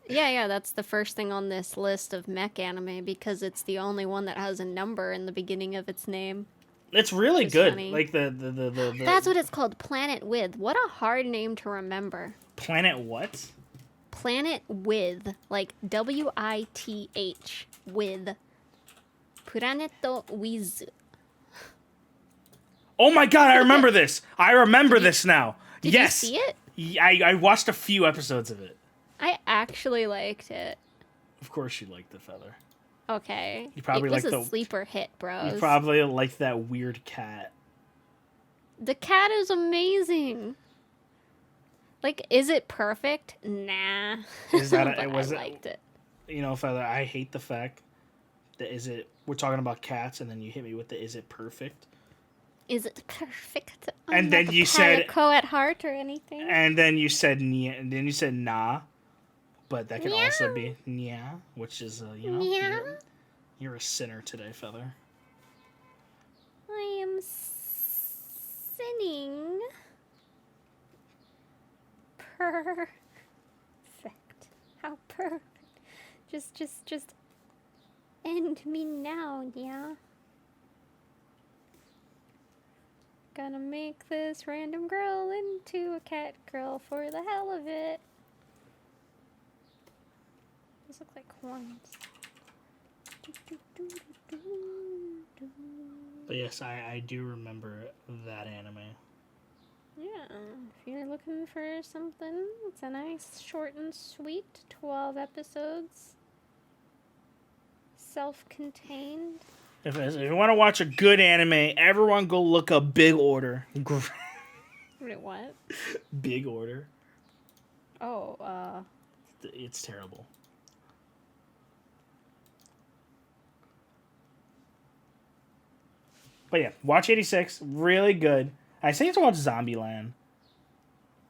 Yeah, that's the first thing on this list of mech anime because it's the only one that has a number in the beginning of its name. It's really good. Funny. Like the That's what it's called, Planet With. What a hard name to remember. Planet what? Planet With, like WITH, with. Planeto Wiz. Oh my god, I remember this. I remember this now. Did yes. you see it? I watched a few episodes of it. I actually liked it. Of course you liked the feather. Okay. You probably it was liked a sleeper hit, bros. You probably liked that weird cat. The cat is amazing. Like, is it perfect? Nah. Is that I liked it. You know, feather, I hate the fact that we're talking about cats and then you hit me with the is it perfect? Is it perfect? And then you said at heart or anything. And then you said and then you said nah. But that can also be yeah, which is you know, you're a sinner today, feather. I am sinning. Perfect. How perfect. Just end me now, yeah. Gonna make this random girl into a cat girl for the hell of it. These look like horns. But yes, I do remember that anime. Yeah, if you're looking for something, it's a nice, short and sweet 12 episodes. Self-contained. If you want to watch a good anime, everyone go look up Big Order. Wait, what? Big Order. Oh, It's terrible. But yeah, watch 86. Really good. I say to watch Zombieland.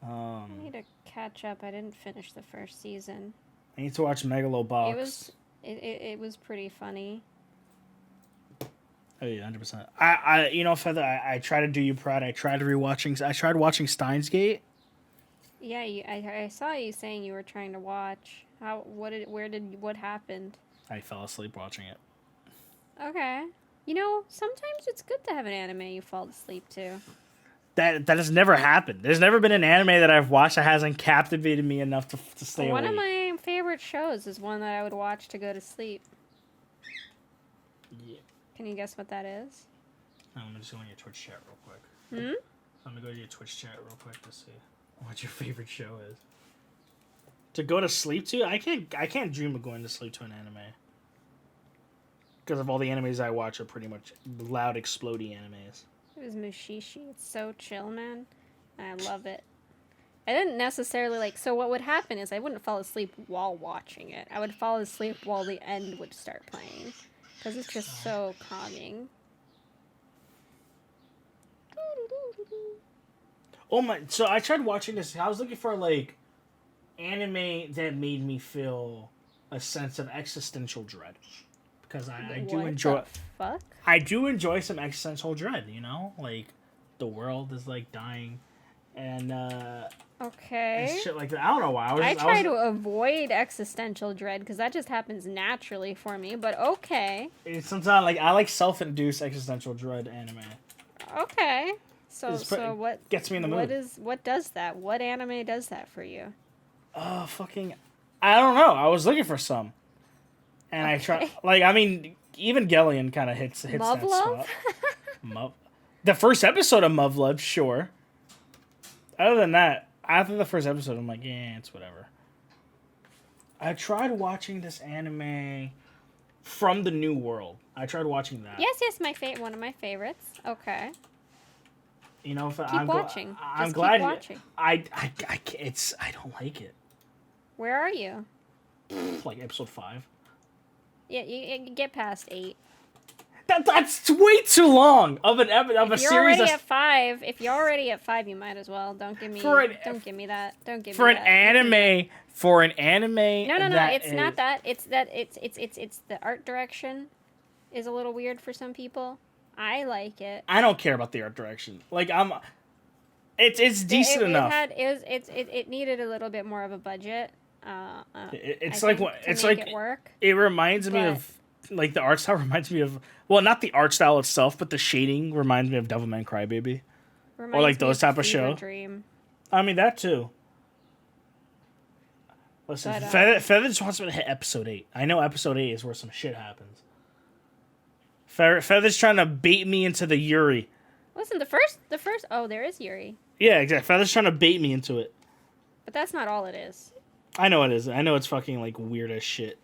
I need to catch up. I didn't finish the first season. I need to watch Megalobox. It was pretty funny. Oh yeah, 100%. I Feather, I try to do you proud. I tried watching Steins Gate. Yeah, I saw you saying you were trying to watch. What happened? I fell asleep watching it. Okay. Sometimes it's good to have an anime you fall asleep to. That has never happened. There's never been an anime that I've watched that hasn't captivated me enough to stay awake. One of my favorite shows is one that I would watch to go to sleep. Yeah. Can you guess what that is? I'm just going to your Twitch chat real quick. Hmm? I'm going to go to your Twitch chat real quick to see what your favorite show is. To go to sleep to? I can't dream of going to sleep to an anime. Because of all the animes I watch are pretty much loud, explodey animes. It was Mushishi. It's so chill, man. And I love it. I didn't necessarily so what would happen is I wouldn't fall asleep while watching it. I would fall asleep while the end would start playing. Because it's just so calming. Oh my, so I tried watching this. I was looking for anime that made me feel a sense of existential dread. Because I do enjoy. What the fuck? I do enjoy some existential dread. The world is dying, and Okay. and shit like that. I don't know why. I try to avoid existential dread because that just happens naturally for me. But okay. Sometimes I like self-induced existential dread anime. Okay. So what gets me in the mood? What does that? What anime does that for you? I don't know. I was looking for some, and I tried. Even Gellion kind of hits Move that Love? spot. The first episode of Move Love, sure. Other than that, after the first episode, I'm like, yeah, it's whatever. I tried watching this anime from the New World. I tried watching that. Yes, one of my favorites. Okay. Keep watching. I'm Just glad. keep watching. I don't like it. Where are you? Episode 5. Yeah, you get past 8. That's way too long of a If you're series. already at 5, you might as well. Don't give me that. Don't give me that. An anime. For an anime. No. It's not that. It's the art direction is a little weird for some people. I like it. I don't care about the art direction. It's decent enough. It needed a little bit more of a budget. It work. It reminds me of the art style reminds me of not the art style itself, but the shading reminds me of Devilman Crybaby, or those type of show. Dream. I mean that too. Listen, Feather just wants me to hit episode 8. I know episode 8 is where some shit happens. Feather's trying to bait me into the Yuri. Listen, the first. Oh, there is Yuri. Yeah, exactly. Feather's trying to bait me into it. But that's not all it is. I know it is. I know it's fucking weird as shit.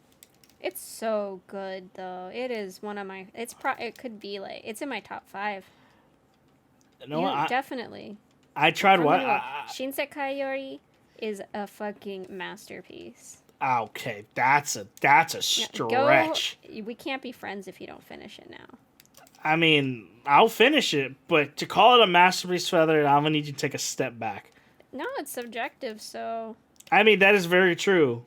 It's so good though. It is one of my. It could be it's in my top 5. No, definitely. I tried what Shinsekai Yori is a fucking masterpiece. Okay, that's a stretch. We can't be friends if you don't finish it now. I mean, I'll finish it, but to call it a masterpiece, Feather, I'm gonna need you to take a step back. No, it's subjective, so. I mean, that is very true.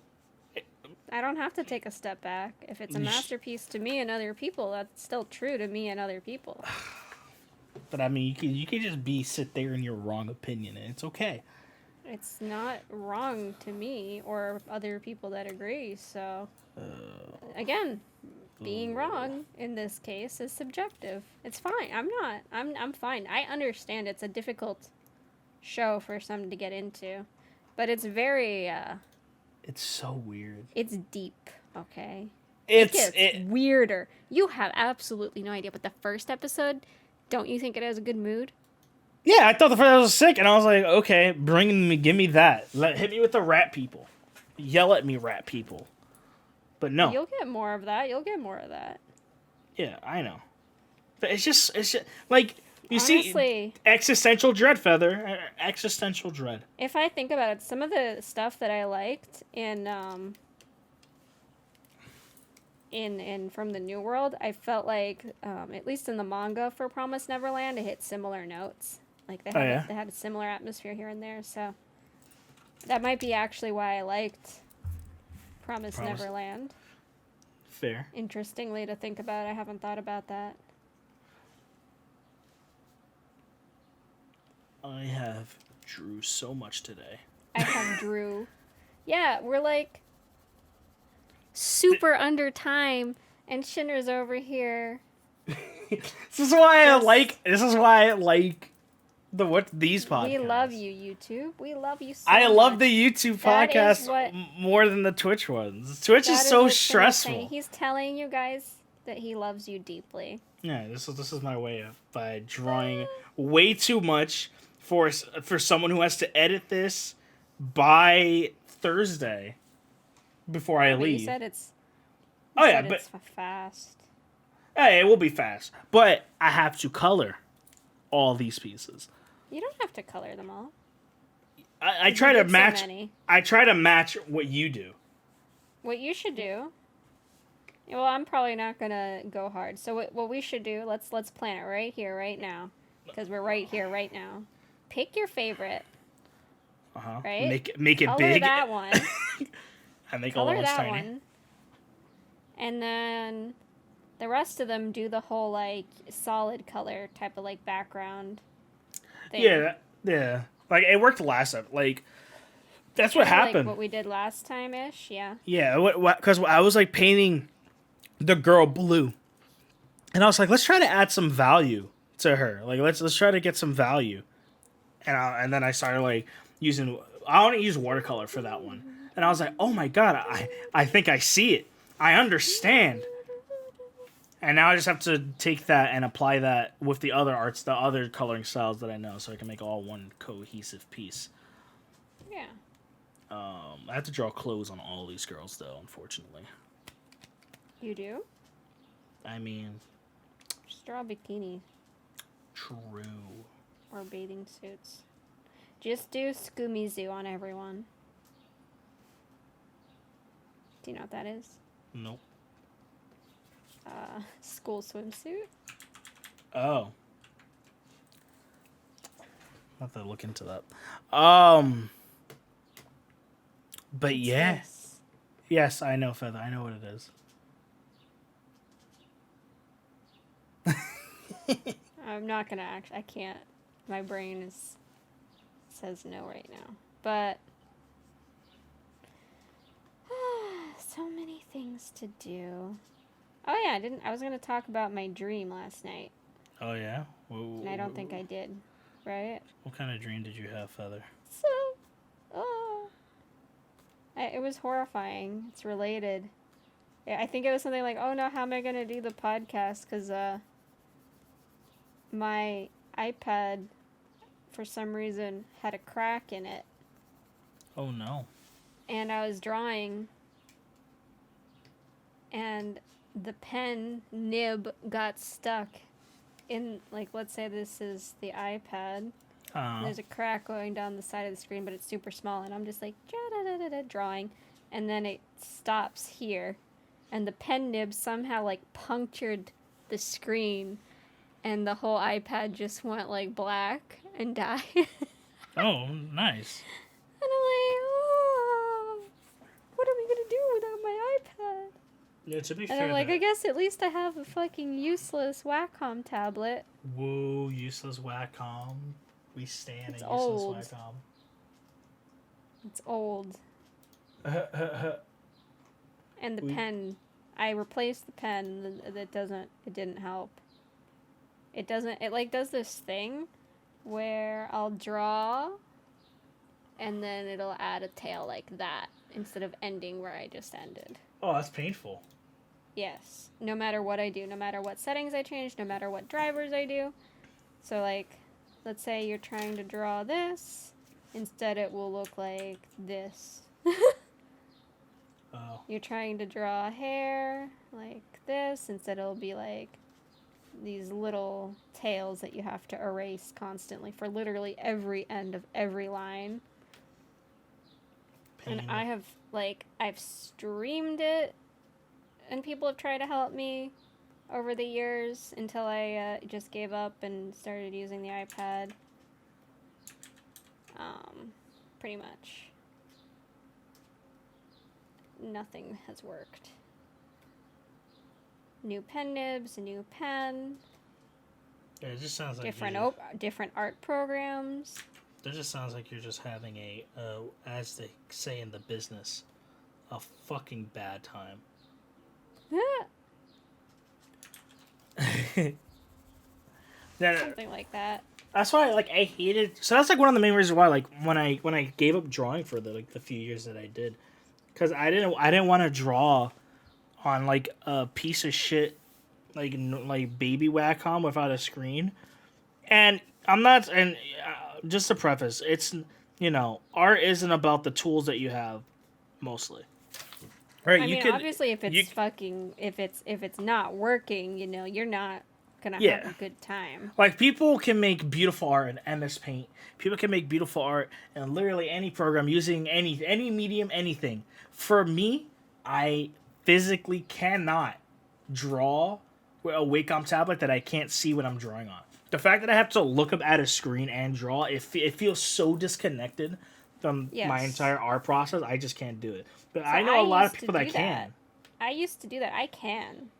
I don't have to take a step back. If it's a masterpiece to me and other people, that's still true to me and other people. But I mean, you can just sit there in your wrong opinion, and it's okay. It's not wrong to me or other people that agree. So, again, being wrong in this case is subjective. It's fine. I'm fine. I understand it's a difficult show for some to get into, but it's very It's so weird. it's deep, okay? It gets weirder. You have absolutely no idea, but the first episode, don't you think it has a good mood? Yeah, I thought the first episode was sick, and I was like, okay, give me that. Hit me with the rat people. Yell at me, rat people. But no. You'll get more of that. You'll get more of that. Yeah, I know. But it's just like, you Honestly, see, existential dread, Feather. Existential dread. If I think about it, some of the stuff that I liked in from the New World, I felt like, at least in the manga for Promised Neverland, it hit similar notes. Like they had a similar atmosphere here and there, so that might be actually why I liked Promised Neverland. Fair. Interestingly to think about, I haven't thought about that. I have drew so much today. I have drew. Yeah, we're like super under time, and Shinra's over here. This is why I like these podcasts. We love you, YouTube. We love you so I much. love the YouTube podcast more than the Twitch ones. Twitch is so stressful. He's telling you guys that he loves you deeply. Yeah, this is my way of by drawing way too much for someone who has to edit this by Thursday before I leave. You said it's. It's fast. Hey, it will be fast, but I have to color all these pieces. You don't have to color them all. I try to match. I try to match what you do. What you should do. Well, I'm probably not gonna go hard. So what we should do? Let's plan it right here, right now, because we're right here, right now. Pick your favorite. Right. Make it color big. That one. I make all the ones tiny. One. And then the rest of them do the whole like solid color type of like background thing. Yeah. Like it worked last time. Like that's what happened. Like what we did last time ish. Yeah. Yeah. Because I was like painting the girl blue, and I was like, let's try to add some value to her. Like let's try to get some value. And then I started like using. I want to use watercolor for that one. And I was like, oh my god, I think I see it. I understand. And now I just have to take that and apply that with the other arts, the other coloring styles that I know, so I can make all one cohesive piece. Yeah. I have to draw clothes on all these girls, though, unfortunately. You do? I mean... Just draw a bikini. True. Or bathing suits. Just do Skumizu on everyone. Do you know what that is? Nope. School swimsuit. Oh. I'll have to look into that. But yeah. Yes, I know, Feather. I know what it is. I'm not gonna I can't. My brain says no right now. But so many things to do. Oh yeah, I was gonna talk about my dream last night. Oh yeah? And I don't think I did. Right? What kind of dream did you have, Feather? It was horrifying. It's related. I think it was something like, oh no, how am I gonna do the podcast? Because my iPad, for some reason, had a crack in it. Oh no. And I was drawing, and the pen nib got stuck in, like, let's say this is the iPad. There's a crack going down the side of the screen, but it's super small, and I'm just like drawing, and then it stops here, and the pen nib somehow like punctured the screen, and the whole iPad just went like black and died. Oh, nice. And I'm like, oh, what are we gonna do without my iPad? Yeah, to be fair. And I'm like, I guess at least I have a fucking useless Wacom tablet. Whoa, useless Wacom. We stand a useless old. Wacom. It's old. And the We- pen, I replaced the pen. It didn't help. It like does this thing where I'll draw and then it'll add a tail like that instead of ending where I just ended. Oh, that's painful. Yes. No matter what I do, no matter what settings I change, no matter what drivers I do. So, like, let's say you're trying to draw this, instead it will look like this. Oh. You're trying to draw a hair like this, instead it'll be like these little tails that you have to erase constantly for literally every end of every line. Pain. And I've streamed it, and people have tried to help me over the years until I just gave up and started using the iPad. Pretty much. Nothing has worked. New pen nibs, a new pen, Yeah, it just sounds like different art programs. It just sounds like you're just having a, as they say in the business, a fucking bad time. Something like that. That's why, like, I hated. So that's like one of the main reasons why, like, when I gave up drawing for the few years that I did, because I didn't want to draw on like a piece of shit like baby Wacom without a screen, and I'm not. And just to preface, it's art isn't about the tools that you have, mostly. Right? I mean, obviously, if it's not working, you're not gonna have a good time. Like, people can make beautiful art in MS Paint. People can make beautiful art in literally any program using any medium, anything. For me, I physically cannot draw with a Wacom tablet that I can't see what I'm drawing on. The fact that I have to look up at a screen and draw, it feels so disconnected from my entire art process. I just can't do it. But I know a lot of people that can. I used to do that. I can.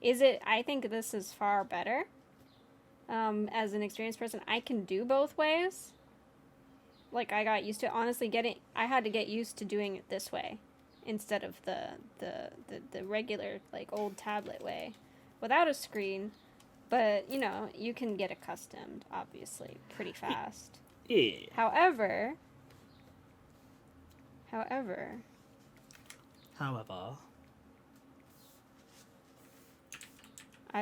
I think this is far better. As an experienced person, I can do both ways. Like, I got used to, honestly, I had to get used to doing it this way instead of the regular, like, old tablet way without a screen. But, you can get accustomed, obviously, pretty fast. Yeah. However, I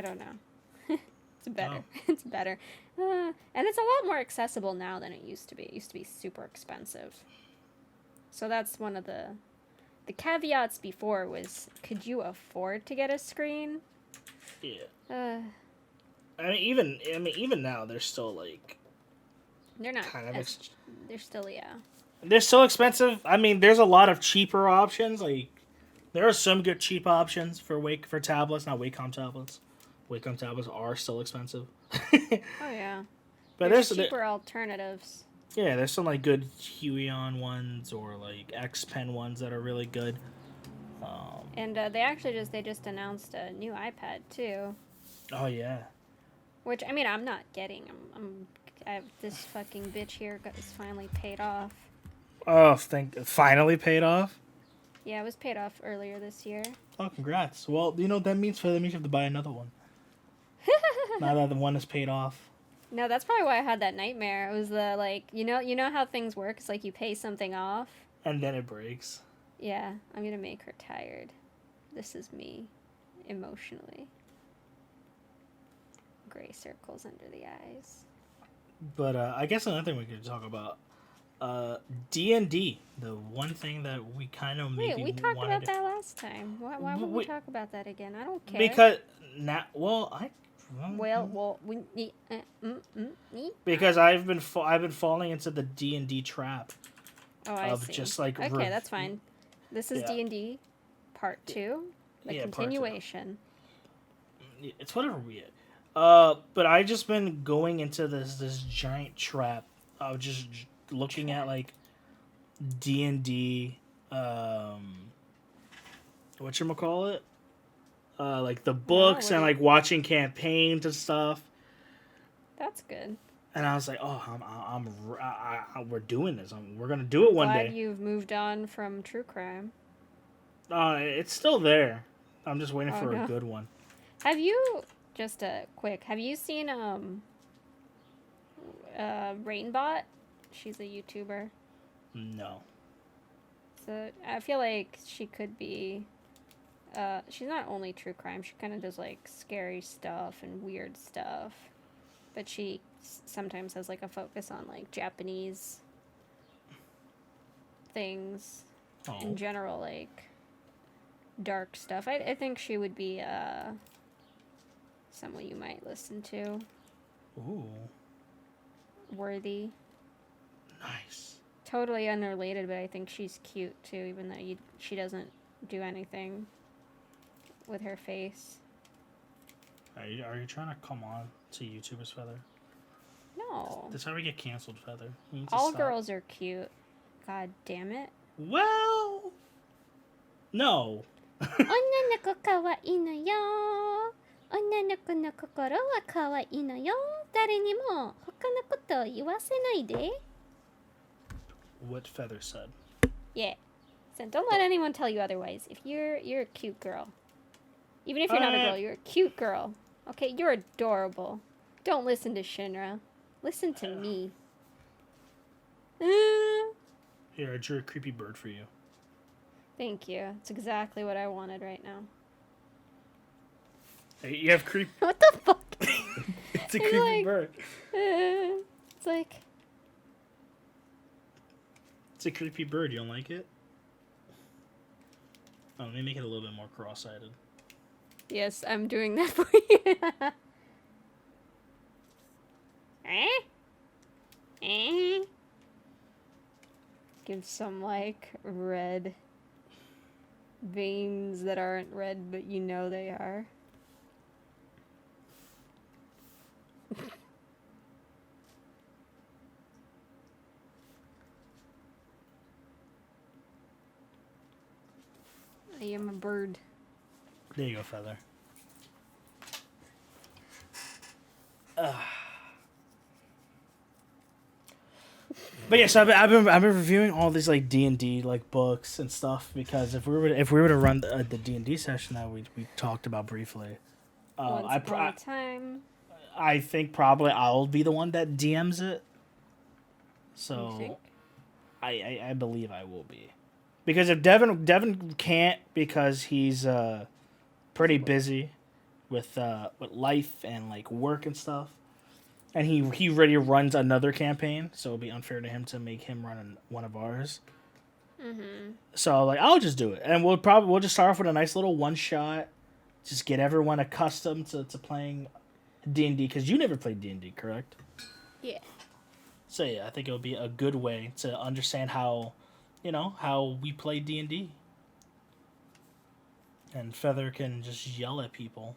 don't know. It's better. Oh. It's better. And it's a lot more accessible now than it used to be. It used to be super expensive. So that's one of the caveats before was, could you afford to get a screen? Yeah. I mean, even now, they're still, like... They're not... they're still, They're still expensive. I mean, there's a lot of cheaper options. Like, there are some good cheap options for tablets, not Wacom tablets. Wacom tablets are still expensive. Oh, yeah. But there's cheaper alternatives. Yeah, there's some, like, good Huion ones or, like, X Pen ones that are really good. And they just announced a new iPad, too. Oh, yeah. Which, I mean, I'm not getting. I have this fucking bitch here is finally paid off. Oh, finally paid off? Yeah, it was paid off earlier this year. Oh, congrats. Well, you know what that means? That means you have to buy another one. Now that the one is paid off. No, that's probably why I had that nightmare. It was the, like, you know how things work? It's like you pay something off. And then it breaks. Yeah, I'm gonna make her tired. This is me, emotionally. Gray circles under the eyes. But I guess another thing we could talk about, D&D, the one thing that we kind of maybe we talked about that last time. Why would we talk about that again? I don't care. Because because I've been falling into the D&D trap. Oh, I see. Just like okay, that's fine. This is D&D Part 2, the continuation. It's whatever we. But I just been going into this giant trap of just looking at like D&D, whatchamacallit? Like the books and like watching campaigns and stuff. That's good. And I was like, oh, we're doing this. We're gonna do it one Glad day. you've moved on from true crime. It's still there. I'm just waiting Oh, for a no. good one. Have you have you seen Rainbot? She's a YouTuber. No. So I feel like she could be she's not only true crime, she kind of does like scary stuff and weird stuff. But she sometimes has like a focus on like Japanese things in general, like dark stuff. I think she would be someone you might listen to. Ooh. Worthy. Nice. Totally unrelated, but I think she's cute too, even though she doesn't do anything with her face. Are you trying to come on to YouTubers, Feather? No. That's how we get canceled, Feather. All girls are cute. God damn it. Well, no. 女の子かわいいのよ。女の子の心はかわいいのよ。誰にも他のことを言わせないで。 What Feather said. Yeah. So don't let anyone tell you otherwise. If you're a cute girl. Even if you're not a girl, you're a cute girl. Okay, you're adorable. Don't listen to Shinra. Listen to me. Here, I drew a creepy bird for you. Thank you. It's exactly what I wanted right now. Hey, you have creep. What the fuck? It's a creepy like, bird. It's like... It's a creepy bird. You don't like it? Oh, let me make it a little bit more cross-eyed. Yes, I'm doing that for you. Give some, like, red veins that aren't red, but you know they are. I am a bird. There you go, Feather. But yes, I've been reviewing all these like D&D like books and stuff because if we were to run the D&D session that we talked about briefly, Once upon a time. I think probably I'll be the one that DMs it. So You think? I believe I will be. Because if Devin can't because he's pretty busy with life and like work and stuff. And he already runs another campaign, so it'll be unfair to him to make him run one of ours. Mm-hmm. So like I'll just do it. And we'll just start off with a nice little one shot. Just get everyone accustomed to playing D&D because you never played D&D, correct? Yeah. So yeah, I think it'll be a good way to understand how we play D&D. And Feather can just yell at people.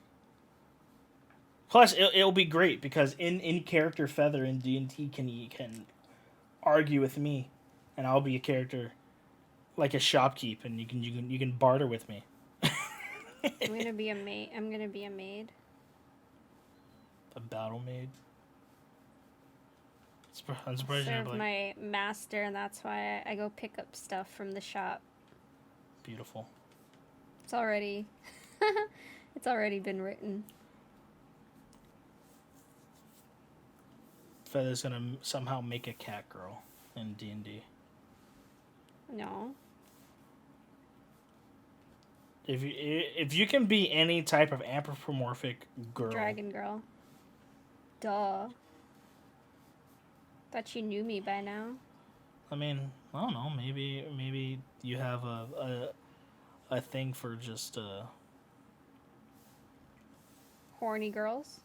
Plus, it'll be great because in character Feather in D&D can argue with me, and I'll be a character like a shopkeep, and you can barter with me. I'm gonna be a maid. A battle maid. I'm surprised you Serve have, like, my master, and that's why I go pick up stuff from the shop. Beautiful. It's already been written. Feather's gonna somehow make a cat girl in D&D. No. If you can be any type of anthropomorphic girl, Dragon girl. Duh. Thought you knew me by now. I mean, I don't know. Maybe you have a thing for just Horny girls.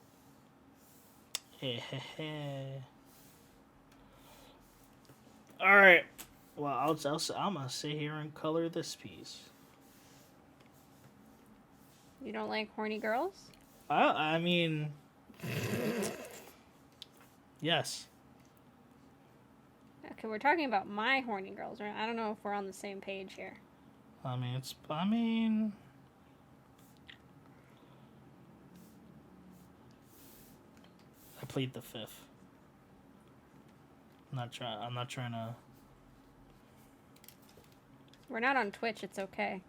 All right. Well, I'm gonna sit here and color this piece. You don't like horny girls? I mean, yes. Okay, we're talking about my horny girls, right? I don't know if we're on the same page here. I plead the fifth. I'm not trying to. We're not on Twitch. It's okay.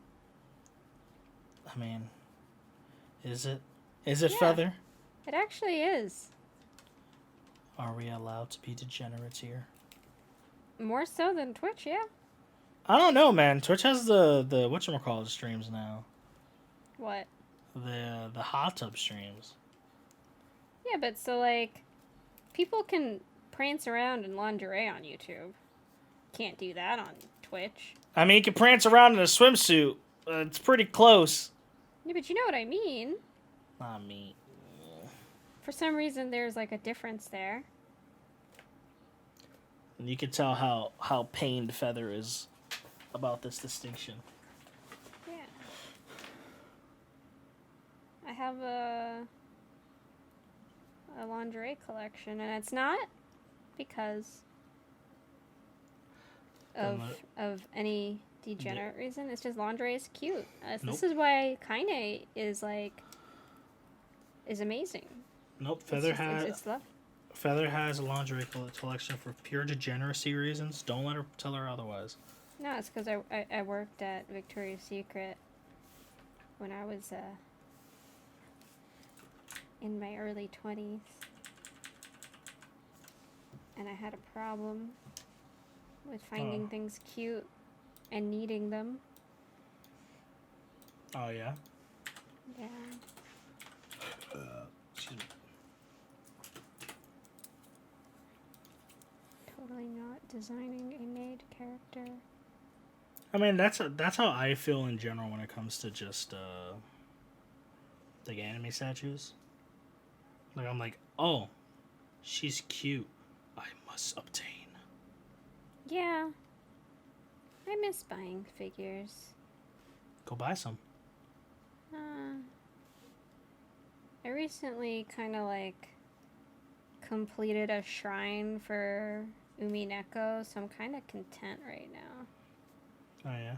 I mean, is it? Is it Yeah. Feather? It actually is. Are we allowed to be degenerates here? More so than Twitch, yeah. I don't know, man. Twitch has the whatchamacallit streams now. What? The hot tub streams. Yeah, but so like, people can prance around in lingerie on YouTube. Can't do that on Twitch. I mean, you can prance around in a swimsuit. It's pretty close. Yeah, but you know what I mean. Not me. For some reason, there's like a difference there. You can tell how pained Feather is about this distinction. Yeah. I have a lingerie collection, and it's not because of any degenerate reason. It's just lingerie is cute. Nope. This is why Kaine is amazing. Nope. Feather has a lingerie collection for pure degeneracy reasons. Don't let her tell her otherwise. No, it's because I worked at Victoria's Secret when I was in my early 20s. And I had a problem with finding things cute and needing them. Oh, yeah? Yeah. Excuse me. Totally not designing a maid character. I mean, that's how I feel in general when it comes to just like anime statues. Like I'm like, oh, she's cute. I must obtain. Yeah. I miss buying figures. Go buy some. I recently kind of like completed a shrine for Umineko, so I'm kind of content right now. Oh yeah.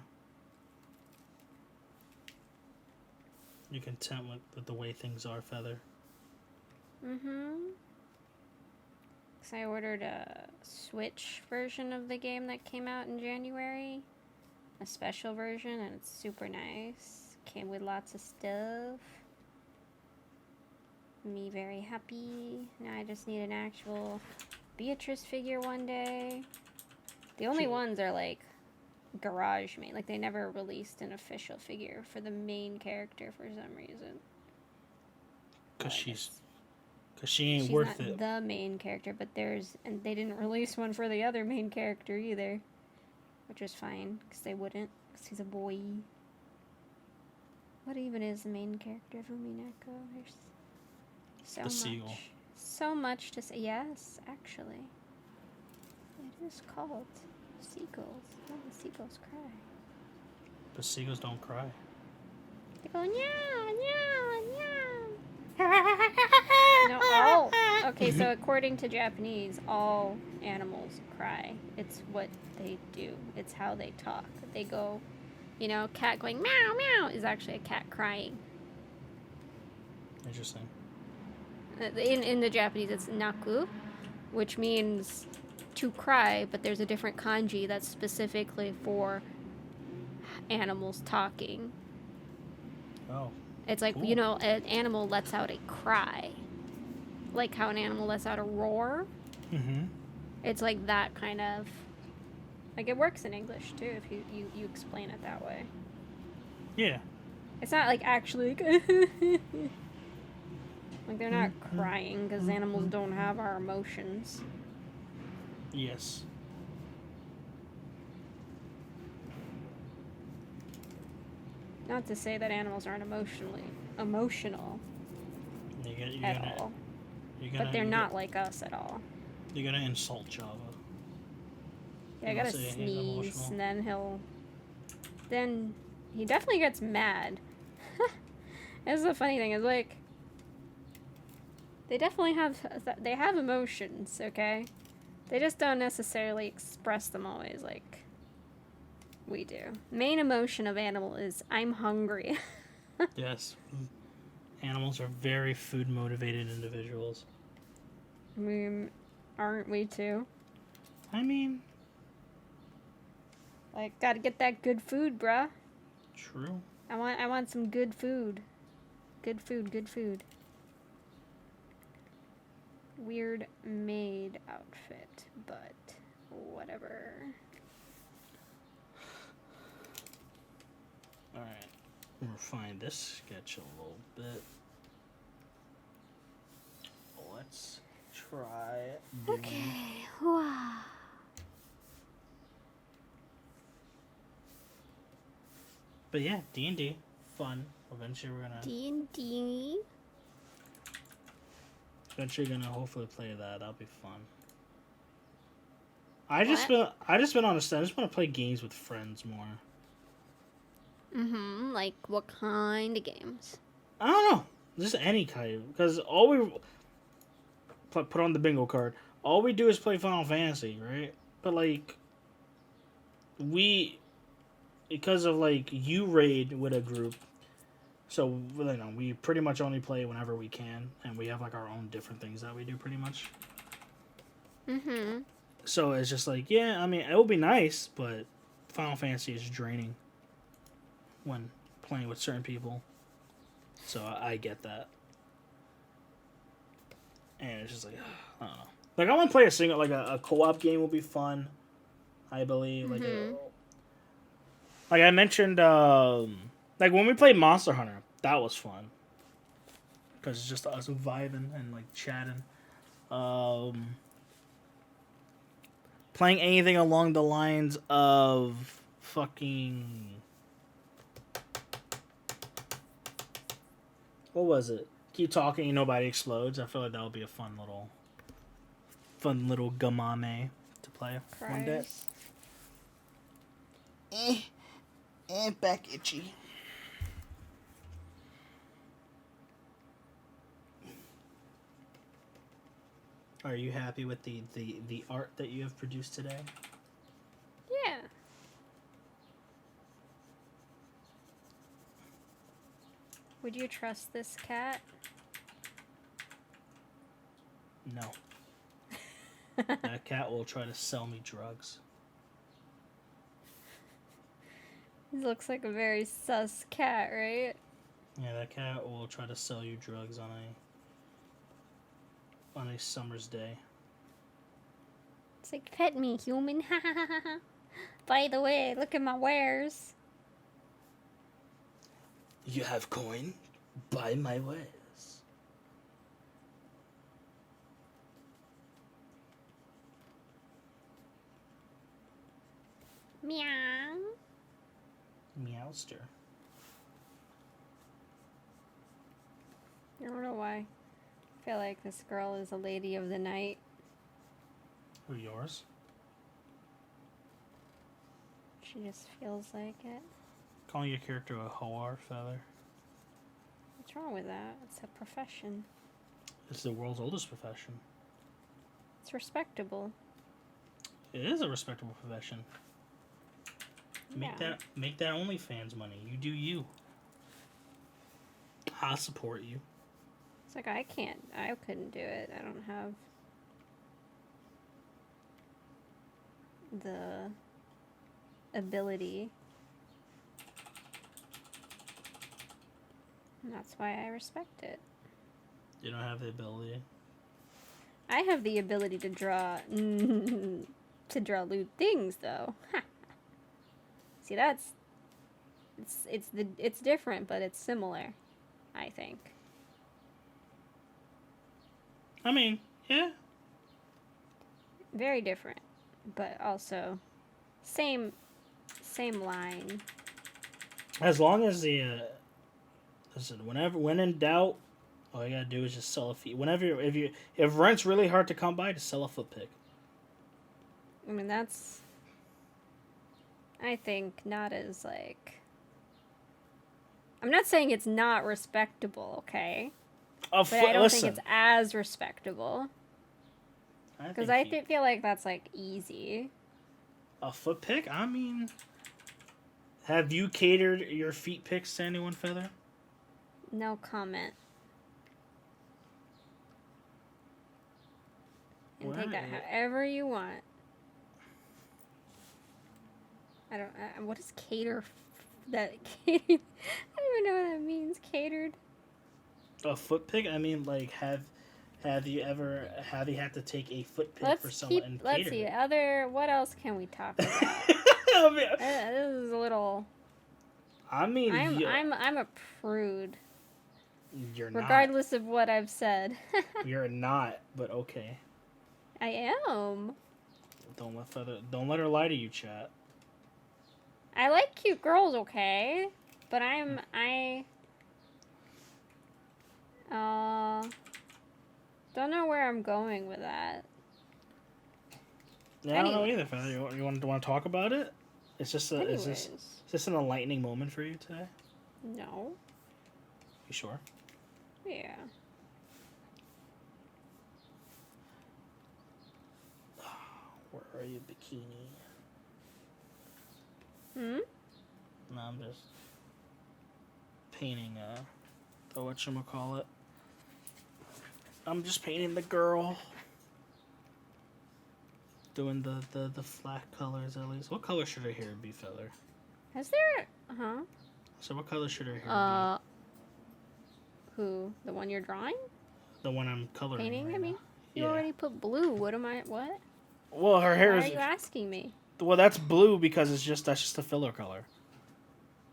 You content with the way things are, Feather? Mm-hmm. Because I ordered a Switch version of the game that came out in January. A special version, and it's super nice. Came with lots of stuff. Me very happy. Now I just need an actual Beatrice figure one day. The only ones are like garage made. Like they never released an official figure for the main character for some reason. Cause she ain't she's worth not it. The main character, but and they didn't release one for the other main character either, which was fine because they wouldn't, because he's a boy. What even is the main character of Umineko? There's so much. Seagull. So much to say. Yes, actually, it is called seagulls. Oh, the seagulls cry. But seagulls don't cry. They go meow, meow, meow. No, all. Okay, so according to Japanese, all animals cry. It's what they do. It's how they talk. They go, cat going meow, meow is actually a cat crying. Interesting. In the Japanese, it's naku, which means to cry, but there's a different kanji that's specifically for animals talking. Oh. It's like, cool. An animal lets out a cry. Like how an animal lets out a roar. Mm-hmm. It's like that kind of... Like, it works in English, too, if you explain it that way. Yeah. It's not, like, actually... like, they're not crying, because animals don't have our emotions. Yes. Not to say that animals aren't emotional at all. But they're not like us at all. You're gonna insult Java. Yeah, I gotta sneeze, and then he definitely gets mad. That's the funny thing, is like, they definitely have emotions, okay? They just don't necessarily express them always like we do. Main emotion of animal is, I'm hungry. Yes. Animals are very food-motivated individuals. I mean, aren't we too? I mean, Like, gotta get that good food, bruh. true. I want some good food. Good food, good food. Weird maid outfit, but whatever. Alright. Refine this sketch a little bit. Let's try doing... Okay. Wow. But yeah, D&D. Fun. Eventually we're gonna... D&D. Eventually gonna hopefully play that. That'll be fun. I just been honest. I just want to play games with friends more. Mm-hmm. Like, what kind of games? I don't know. Just any kind. Because all we... Put on the bingo card. All we do is play Final Fantasy, right? But, like... Because of, like, you raid with a group. So, you know, we pretty much only play whenever we can. And we have, like, our own different things that we do, pretty much. Mm-hmm. So, it's just like, yeah, I mean, it would be nice, but Final Fantasy is draining when playing with certain people. So, I get that. And it's just like, I don't know. Like, I want to play a single, like, a co-op game would be fun, I believe. Mm-hmm. Like I mentioned, like, when we played Monster Hunter, that was fun. Because it's just us vibing and, like, chatting. Playing anything along the lines of fucking... What was it? Keep talking and nobody explodes. I feel like that would be a fun little gamame to play one day. Back itchy. Are you happy with the art that you have produced today? Yeah. Would you trust this cat? No. That cat will try to sell me drugs. He looks like a very sus cat, right? Yeah, that cat will try to sell you drugs on a summer's day. It's like, pet me, human. By the way, look at my wares. You have coin? Buy my wares. Meow. Meowster. I don't know why. I feel like this girl is a lady of the night. Who, yours? She just feels like it. Calling your character a whore, Feather. What's wrong with that? It's a profession. It's the world's oldest profession. It's respectable. It is a respectable profession. Make Yeah. that OnlyFans money. You do you. I'll support you. It's like, I couldn't do it. I don't have the ability. And that's why I respect it. You don't have the ability. I have the ability to draw lewd things, though. See, it's different, but it's similar, I think. I mean, yeah. Very different, but also same line. As long as listen, when in doubt, all you gotta do is just sell a feet. If rent's really hard to come by, just sell a foot pick. I mean, that's, I think, not as, like... I'm not saying it's not respectable, okay? But I don't think it's as respectable. Because I feel like that's, like, easy. A foot pick? I mean... Have you catered your feet picks to anyone, Feather? No comment. And take that however you want. I don't. What is cater? That cater? I don't even know what that means. Catered. A foot pick? I mean, like, have you had to take a foot pick for Let's someone keep. and Let's cater see. it? What else can we talk about? I mean, This is a little. yeah, I'm a prude, you're not. regardless of what I've said. You're not, but okay. I am. Don't let her lie to you, chat. I like cute girls, okay, but I don't know where I'm going with that. Yeah, I don't know either, Feather. You want to talk about it? It's just Anyways. Is this an enlightening moment for you today? No. You sure? Yeah. Where are you, bikini? Hmm? No, I'm just painting the whatchamacallit. I'm just painting the girl. Doing the flat colors at least. What color should her hair be, Feather? Is there? Huh? So what color should her hair Who? The one you're drawing? be? The one I'm coloring. Painting? Right I mean, now. you already put blue. What am I? What? Well, her hair Why is. are you asking me? Well, that's blue because that's just a filler color.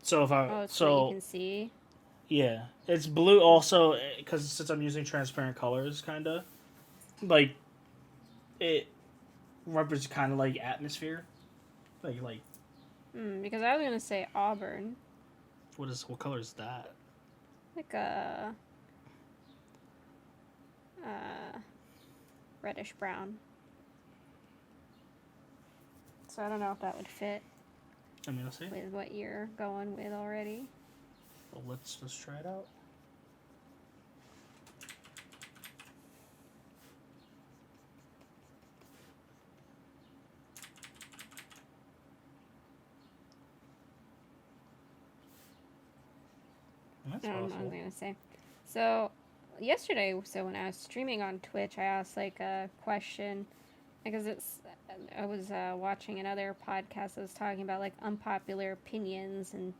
So if I Oh, so you can see. yeah, it's blue also because since I'm using transparent colors, kind of like it represents kind of like atmosphere, like Because I was gonna say auburn, what color is that? like a reddish brown. So I don't know if that would fit I mean, let's see. with what you're going with already. Well, let's try it out. That's I was possible. gonna say. So yesterday, when I was streaming on Twitch, I asked like a question because I was watching another podcast that was talking about like unpopular opinions, and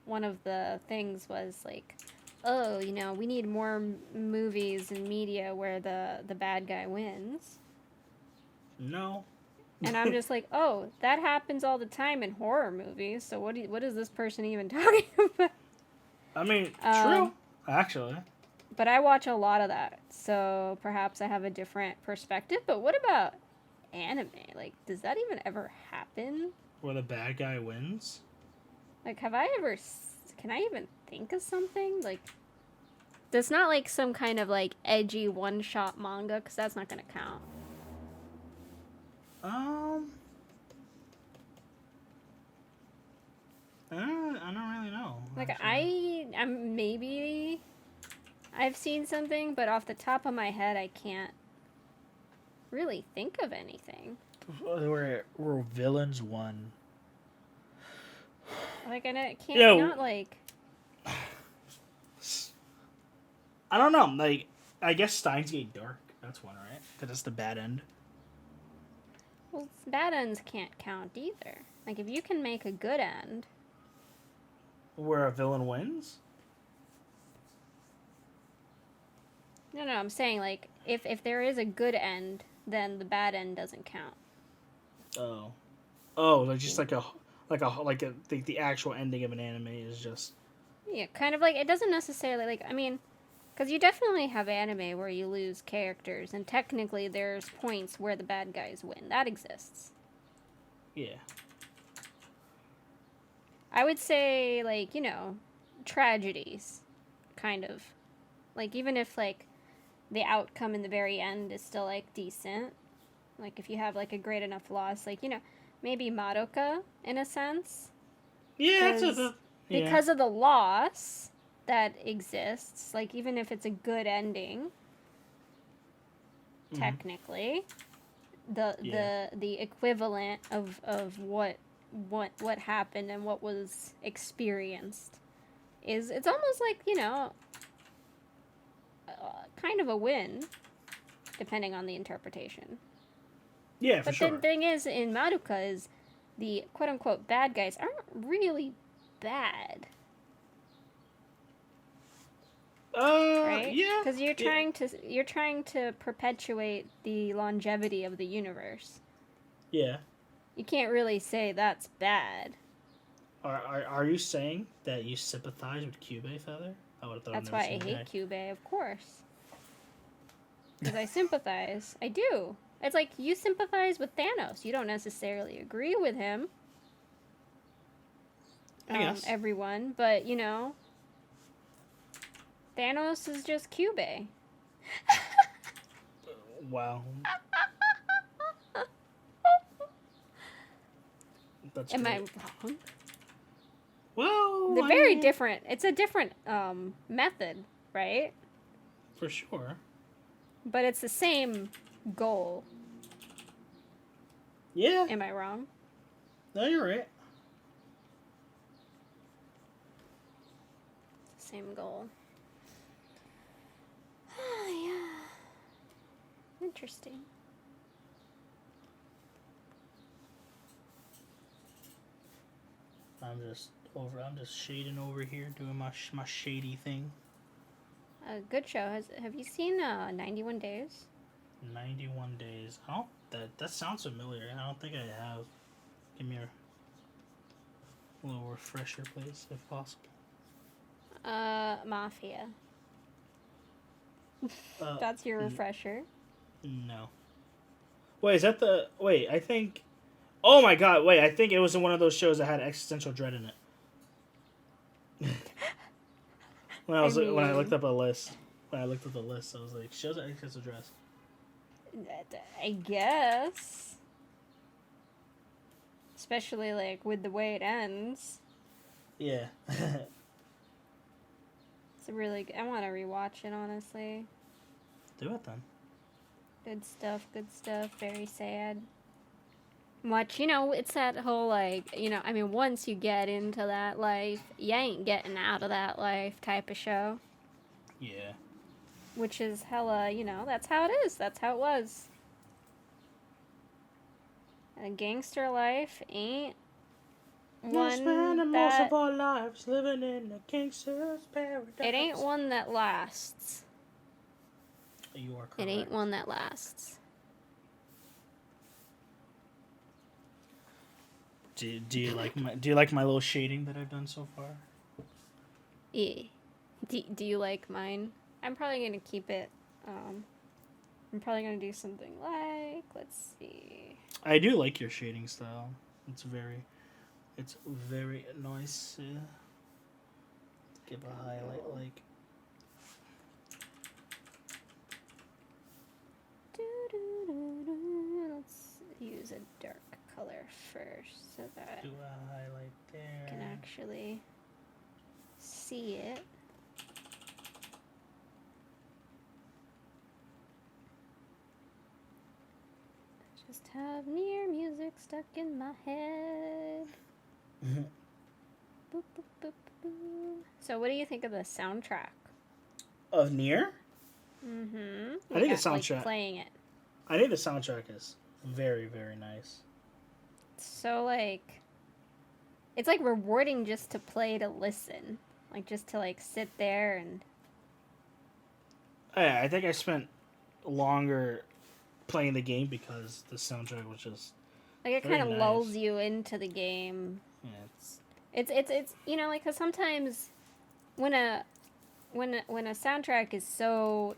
one of the things was like, oh, we need more movies and media where the bad guy wins. No. And I'm just like, oh, that happens all the time in horror movies. So what is this person even talking about? I mean, true, actually. But I watch a lot of that, so perhaps I have a different perspective. But what about anime? Like, does that even ever happen? Where the bad guy wins? Like, have I ever... Can I even think of something? Like, that's not like some kind of, like, edgy one-shot manga, because that's not going to count. I don't really know. Like, actually. I'm maybe... I've seen something, but off the top of my head, I can't really think of anything. Where villains won. Like, and it can't... Not, like... I don't know. Like, I guess Steins Gate Dark. That's one, right? Because it's the bad end. Well, bad ends can't count either. Like, if you can make a good end... Where a villain wins? No, I'm saying, like, if there is a good end, then the bad end doesn't count. Like just the actual ending of an anime is just... Yeah, kind of like, it doesn't necessarily, like, I mean, because you definitely have anime where you lose characters, and technically there's points where the bad guys win. That exists. Yeah. I would say, like, tragedies, kind of. Like, even if, like, the outcome in the very end is still, like, decent. Like, if you have, like, a great enough loss, like, maybe Madoka, in a sense. Yeah, Because of the loss that exists, like, even if it's a good ending, technically, the equivalent of what happened and what was experienced it's almost like, kind of a win, depending on the interpretation. Yeah, for sure. But the thing is, in Madoka is the quote unquote bad guys aren't really bad, right? Yeah. Because Yeah. you're trying to perpetuate the longevity of the universe. Yeah. You can't really say that's bad. Are you saying that you sympathize with Cube Feather? I would have thought I've That's never why seen I a hate guy. Cube, of course. Because I sympathize. I do. It's like you sympathize with Thanos. You don't necessarily agree with him, I guess. everyone, but you know, Thanos is just Cube. Wow. That's Am I great. wrong? Well, They're I very mean, different. It's a different method, right? for sure. But it's the same goal. Yeah. Am I wrong? No, you're right. Same goal. Yeah. Interesting. I'm just shading over here, doing my shady thing. A good show. Have you seen 91 Days? 91 days. Oh, that sounds familiar. I don't think I have. Give me a little refresher, please, if possible. Mafia. Uh, That's your n- refresher. no. Wait, is that the? Wait, I think. Oh my god! Wait, I think it was in one of those shows that had existential dread in it. When I looked up a list, when I looked up the list, I was like, shows that existential dread. I guess. Especially like with the way it ends. Yeah. It's a really. I want to rewatch it honestly. Do it then. Good stuff. Good stuff. Very sad. Much, you know, it's that whole like, you know, I mean, once you get into that life, you ain't getting out of that life type of show. Yeah. Which is hella, you know, that's how it is. That's how it was. A gangster life ain't We're spending one most that. of our lives living in a gangster's paradise. It ain't one that lasts. You are correct. It ain't one that lasts. Do you like my little shading that I've done so far? Yeah. Do you like mine? I'm probably gonna keep it. I'm probably gonna do something like, let's see. I do like your shading style. It's very nice. Give a highlight like. Let's use a dark color first so that Do a highlight there. I can actually see it. Just have Nier music stuck in my head. Boop, boop, boop, boop. So, what do you think of the soundtrack? Of Nier? Mm-hmm. I think the Like soundtrack. playing it. I think the soundtrack is very, very nice. So like, it's like rewarding just to play to listen, like just to like sit there and. Yeah, I think I spent longer playing the game because the soundtrack was just Like it very kind of nice. lulls you into the game. Yeah, It's you know, like, cause sometimes when a soundtrack is so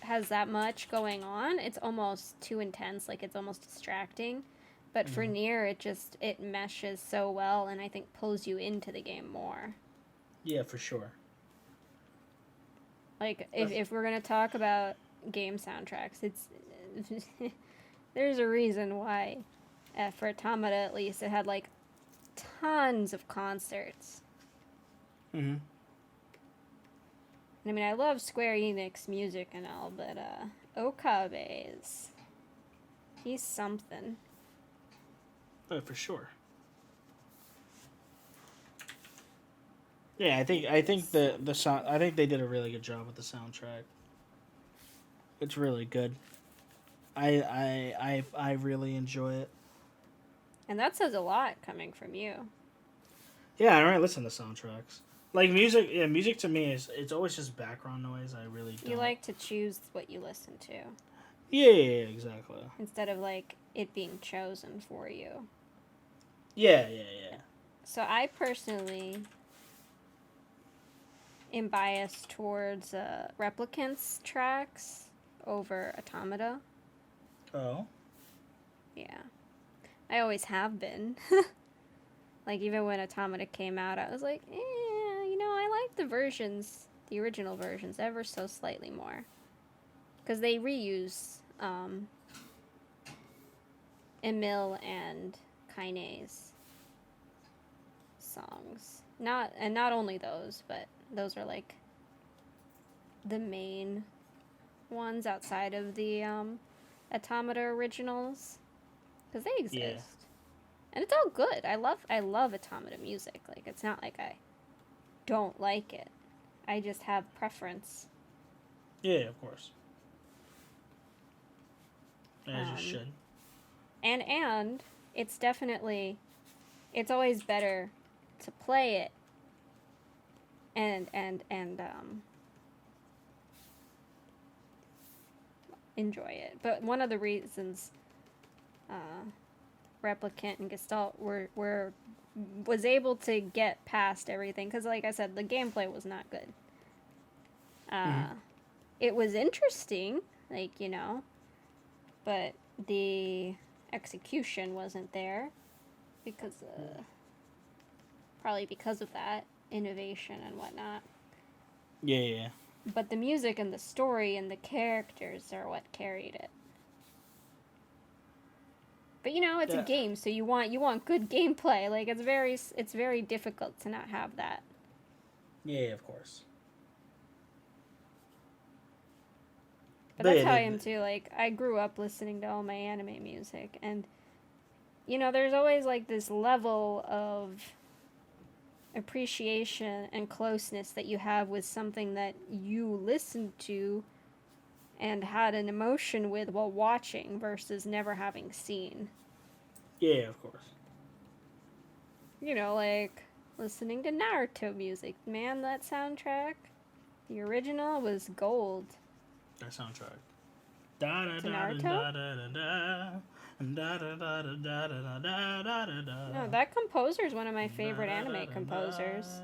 has that much going on, it's almost too intense, like it's almost distracting. But for Nier, it meshes so well, and I think pulls you into the game more. yeah, for sure. Like if we're gonna talk about game soundtracks, it's there's a reason why, for Automata at least, it had like tons of concerts. Mm-hmm. I mean, I love Square Enix music and all, but Okabe he's something. Oh, for sure. Yeah, I think the sound. I think they did a really good job with the soundtrack. It's really good. I really enjoy it. And that says a lot coming from you. Yeah, I don't really listen to soundtracks. Like music, yeah, music to me is it's always just background noise. I really You don't. like to choose what you listen to Yeah, exactly. instead of like it being chosen for you. Yeah. So I personally am biased towards Replicant's tracks over Automata. Oh. Yeah. I always have been. Like, even when Automata came out, I was like, I like the original versions, ever so slightly more. Because they reuse Emil and Kaine's songs. Not only those, but those are like the main ones outside of the Automata originals. Because they Yeah. exist. And it's all good. I love Automata music. Like, it's not like I don't like it. I just have preference. Yeah, of course. As you Um, should. and it's definitely it's always better to play it and enjoy it. But one of the reasons Replicant and Gestalt were was able to get past everything because, like I said, the gameplay was not good. Mm-hmm. It was interesting, but the execution wasn't there because probably because of that innovation and whatnot. Yeah. But the music and the story and the characters are what carried it. But it's a Yeah. game, so you want good gameplay. Like it's very difficult to not have that. Yeah, of course. But But that's yeah, how I am too. Like I grew up listening to all my anime music, and there's always like this level of appreciation and closeness that you have with something that you listened to and had an emotion with while watching versus never having seen. yeah, of course. Like listening to Naruto music. Man, that soundtrack, the original was gold. That soundtrack. Da da To da da Naruto? da da da. Da da da da da da da da da No, da. that composer is one of my favorite anime composers.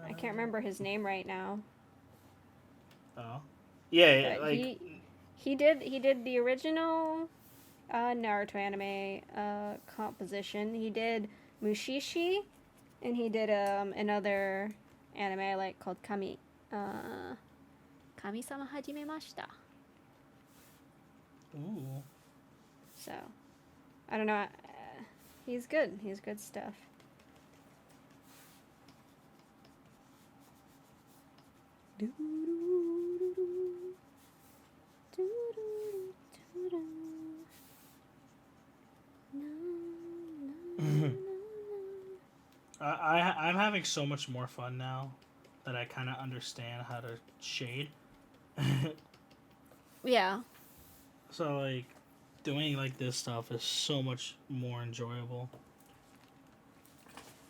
I can't remember his name right now, Oh, yeah, but like he did the original Naruto anime composition. He did Mushishi, and he did another anime I like called Kami-sama Hajimemashita. ooh. So, I don't know. He's good. He's good stuff. I'm having so much more fun now that I kind of understand how to shade. Yeah. So like doing like this stuff is so much more enjoyable.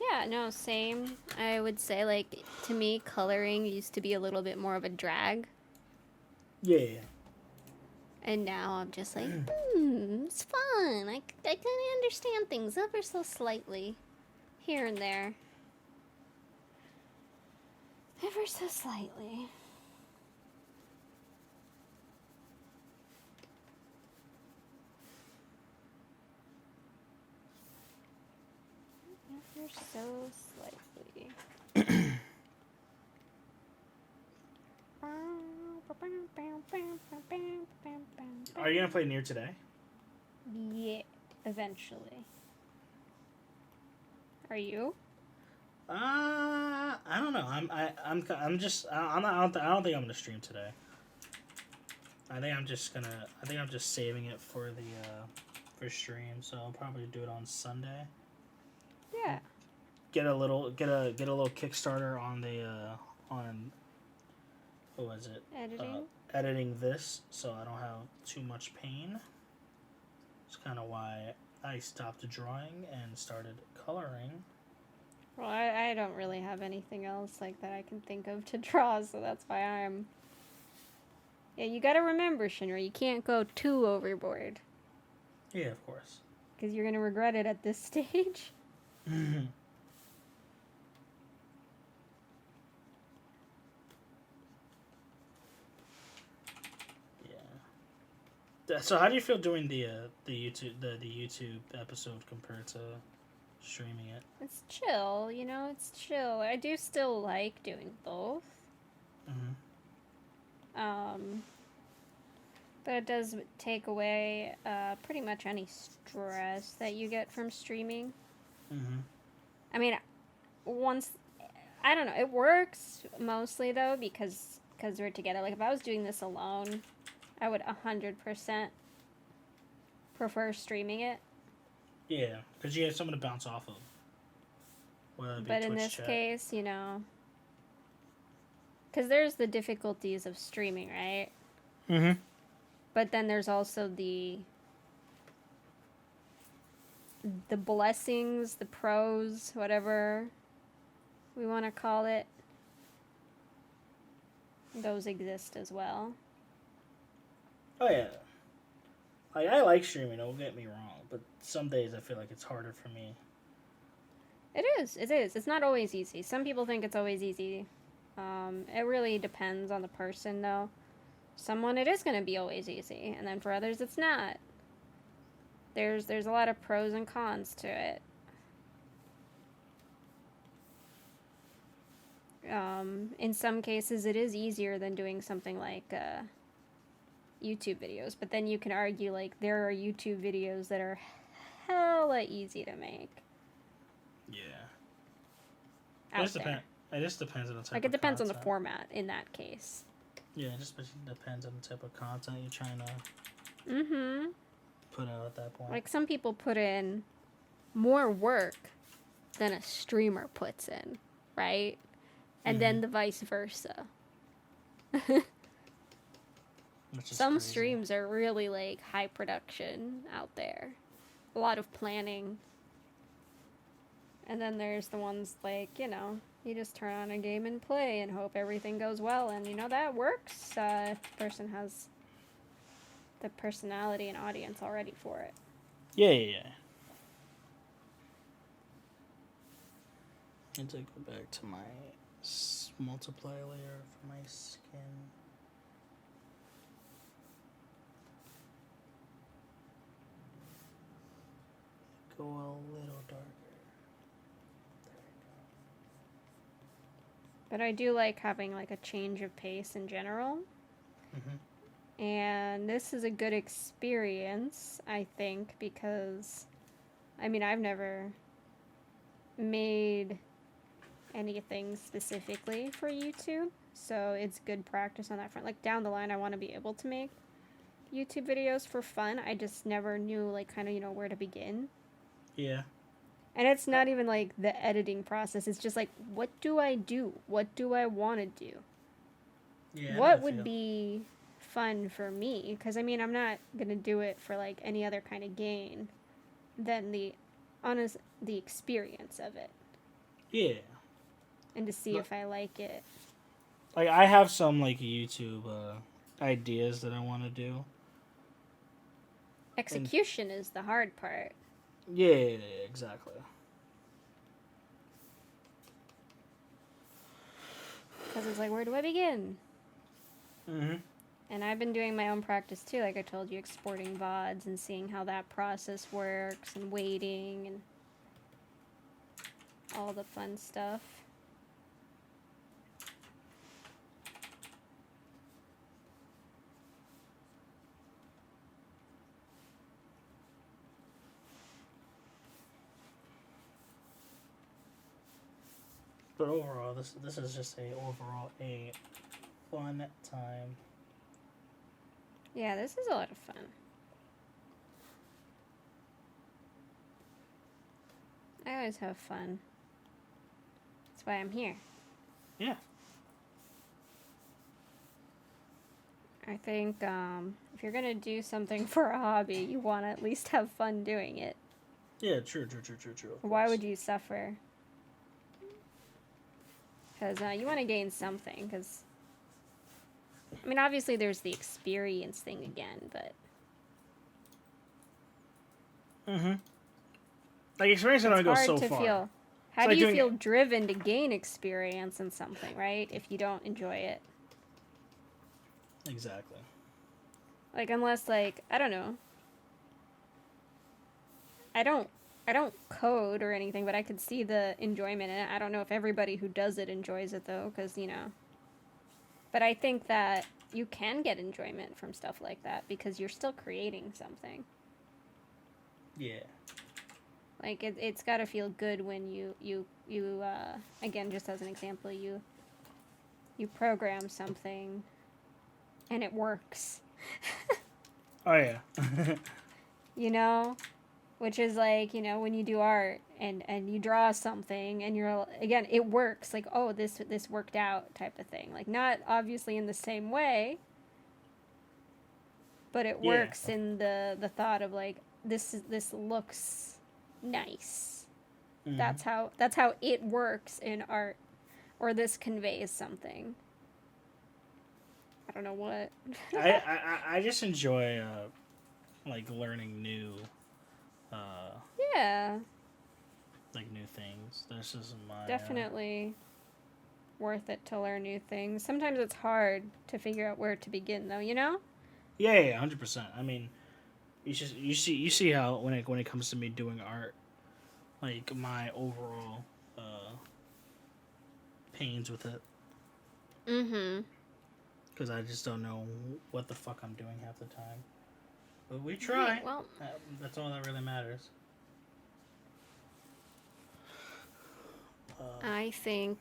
Yeah, no, same. I would say, like, to me, coloring used to be a little bit more of a drag. Yeah. And now I'm just like, it's fun. I kind of understand things ever so slightly. Here and there. Ever so slightly. Ever so slightly. Are you gonna play Nier today? Yeah, eventually. Are you? I don't know. I'm just I don't think I'm gonna stream today. I think I'm just saving it for the for stream. So I'll probably do it on Sunday. Yeah. Get a little Kickstarter on the on what was it? Editing? Editing this so I don't have too much pain. It's kind of why I stopped drawing and started coloring. Well, I don't really have anything else like that I can think of to draw, so that's why I'm. Yeah, you gotta remember, Shinra, you can't go too overboard. Yeah, of course. Because you're gonna regret it at this stage. Yeah. So how do you feel doing the YouTube episode compared to streaming it? It's chill, you know, it's chill. I do still like doing both. Mm-hmm. But it does take away pretty much any stress that you get from streaming. Mm-hmm. I mean, once I don't know, it works mostly though because we're together. Like if I was doing this alone, I would 100% prefer streaming it. Yeah, because you have someone to bounce off of. But in this case, you know, because there's the difficulties of streaming, right? Mm-hmm. But then there's also the blessings, the pros, whatever we want to call it. Those exist as well. Oh yeah. Like I like streaming. Don't get me wrong, but some days I feel like it's harder for me. It is. It is. It's not always easy. Some people think it's always easy. It really depends on the person, though. Someone it is going to be always easy, and then for others it's not. There's a lot of pros and cons to it. In some cases, it is easier than doing something like YouTube videos, but then you can argue like there are YouTube videos that are hella easy to make. Yeah. Out there. It just depends on the type. Like it depends on the format in that case. Yeah, it just depends on the type of content you're trying to put out at that point. Like some people put in more work than a streamer puts in, right? And then the vice versa. Some crazy. streams are really like high production out there. A lot of planning. And then there's the ones like, you know, you just turn on a game and play and hope everything goes well. And, you know, that works if the person has the personality and audience already for it. Yeah. I need to go back to my multiply layer for my skin. Go a little darker. But I do like having like a change of pace in general. Mm-hmm. And this is a good experience, I think, because I mean, I've never made anything specifically for YouTube, so it's good practice on that front. Like down the line I want to be able to make YouTube videos for fun. I just never knew like kind of, you know, where to begin. Yeah. And it's not even like the editing process. It's just like, what do I do? What do I want to do? Yeah. What would be fun for me? Because I mean, I'm not gonna do it for like any other kind of gain than the experience of it. Yeah. And to see if I like it. Like I have some like YouTube ideas that I want to do. Execution is the hard part. Yeah, exactly. Because it's like, where do I begin? Mm-hmm. And I've been doing my own practice too, like I told you, exporting VODs and seeing how that process works and waiting and all the fun stuff. But overall, this is just a fun time. Yeah, this is a lot of fun. I always have fun. That's why I'm here. Yeah. I think if you're gonna do something for a hobby, you want to at least have fun doing it. Yeah, true. Why would you suffer? Because you want to gain something. Because I mean, obviously, there's the experience thing again, but Like experience can only it's go hard so to far. feel. How It's do like you doing feel driven to gain experience in something, right? If you don't enjoy it, exactly. like unless like I don't know. I don't I don't code or anything, but I could see the enjoyment in it. I don't know if everybody who does it enjoys it though, because you know. But I think that you can get enjoyment from stuff like that because you're still creating something. Yeah. Like it's got to feel good when you again, just as an example, you program something and it works. Oh yeah. You know, which is like, you know, when you do art and you draw something and you're again, it works, like, oh, this worked out type of thing. Like not obviously in the same way, but it works in the thought of like this looks nice. That's how it works in art, or this conveys something. I don't know what. I just enjoy like learning new Yeah, like new things. This is my definitely worth it to learn new things. Sometimes it's hard to figure out where to begin, though. You know? yeah, 100%. I mean, you see how when it comes to me doing art, like my overall pains with it, Mm-hmm. because I just don't know what the fuck I'm doing half the time. But we try. Yeah, well, That's all that really matters. I think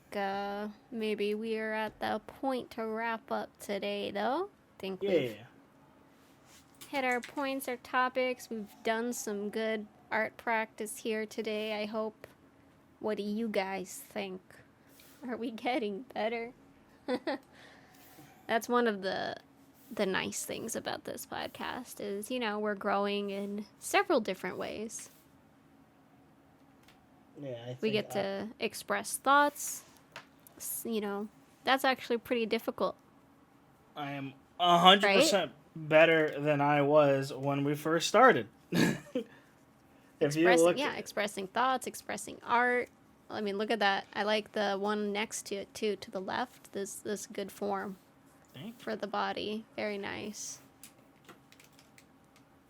maybe we are at the point to wrap up today, though. I think we've hit our points, our topics. We've done some good art practice here today, I hope. What do you guys think? Are we getting better? That's one of the nice things about this podcast is, you know, we're growing in several different ways. Yeah, We get to express thoughts. You know, that's actually pretty difficult. I am 100% better than I was when we first started. If you look, Expressing thoughts, expressing art. I mean, look at that. I like the one next to it too, to the left. This good form for the body. Very nice.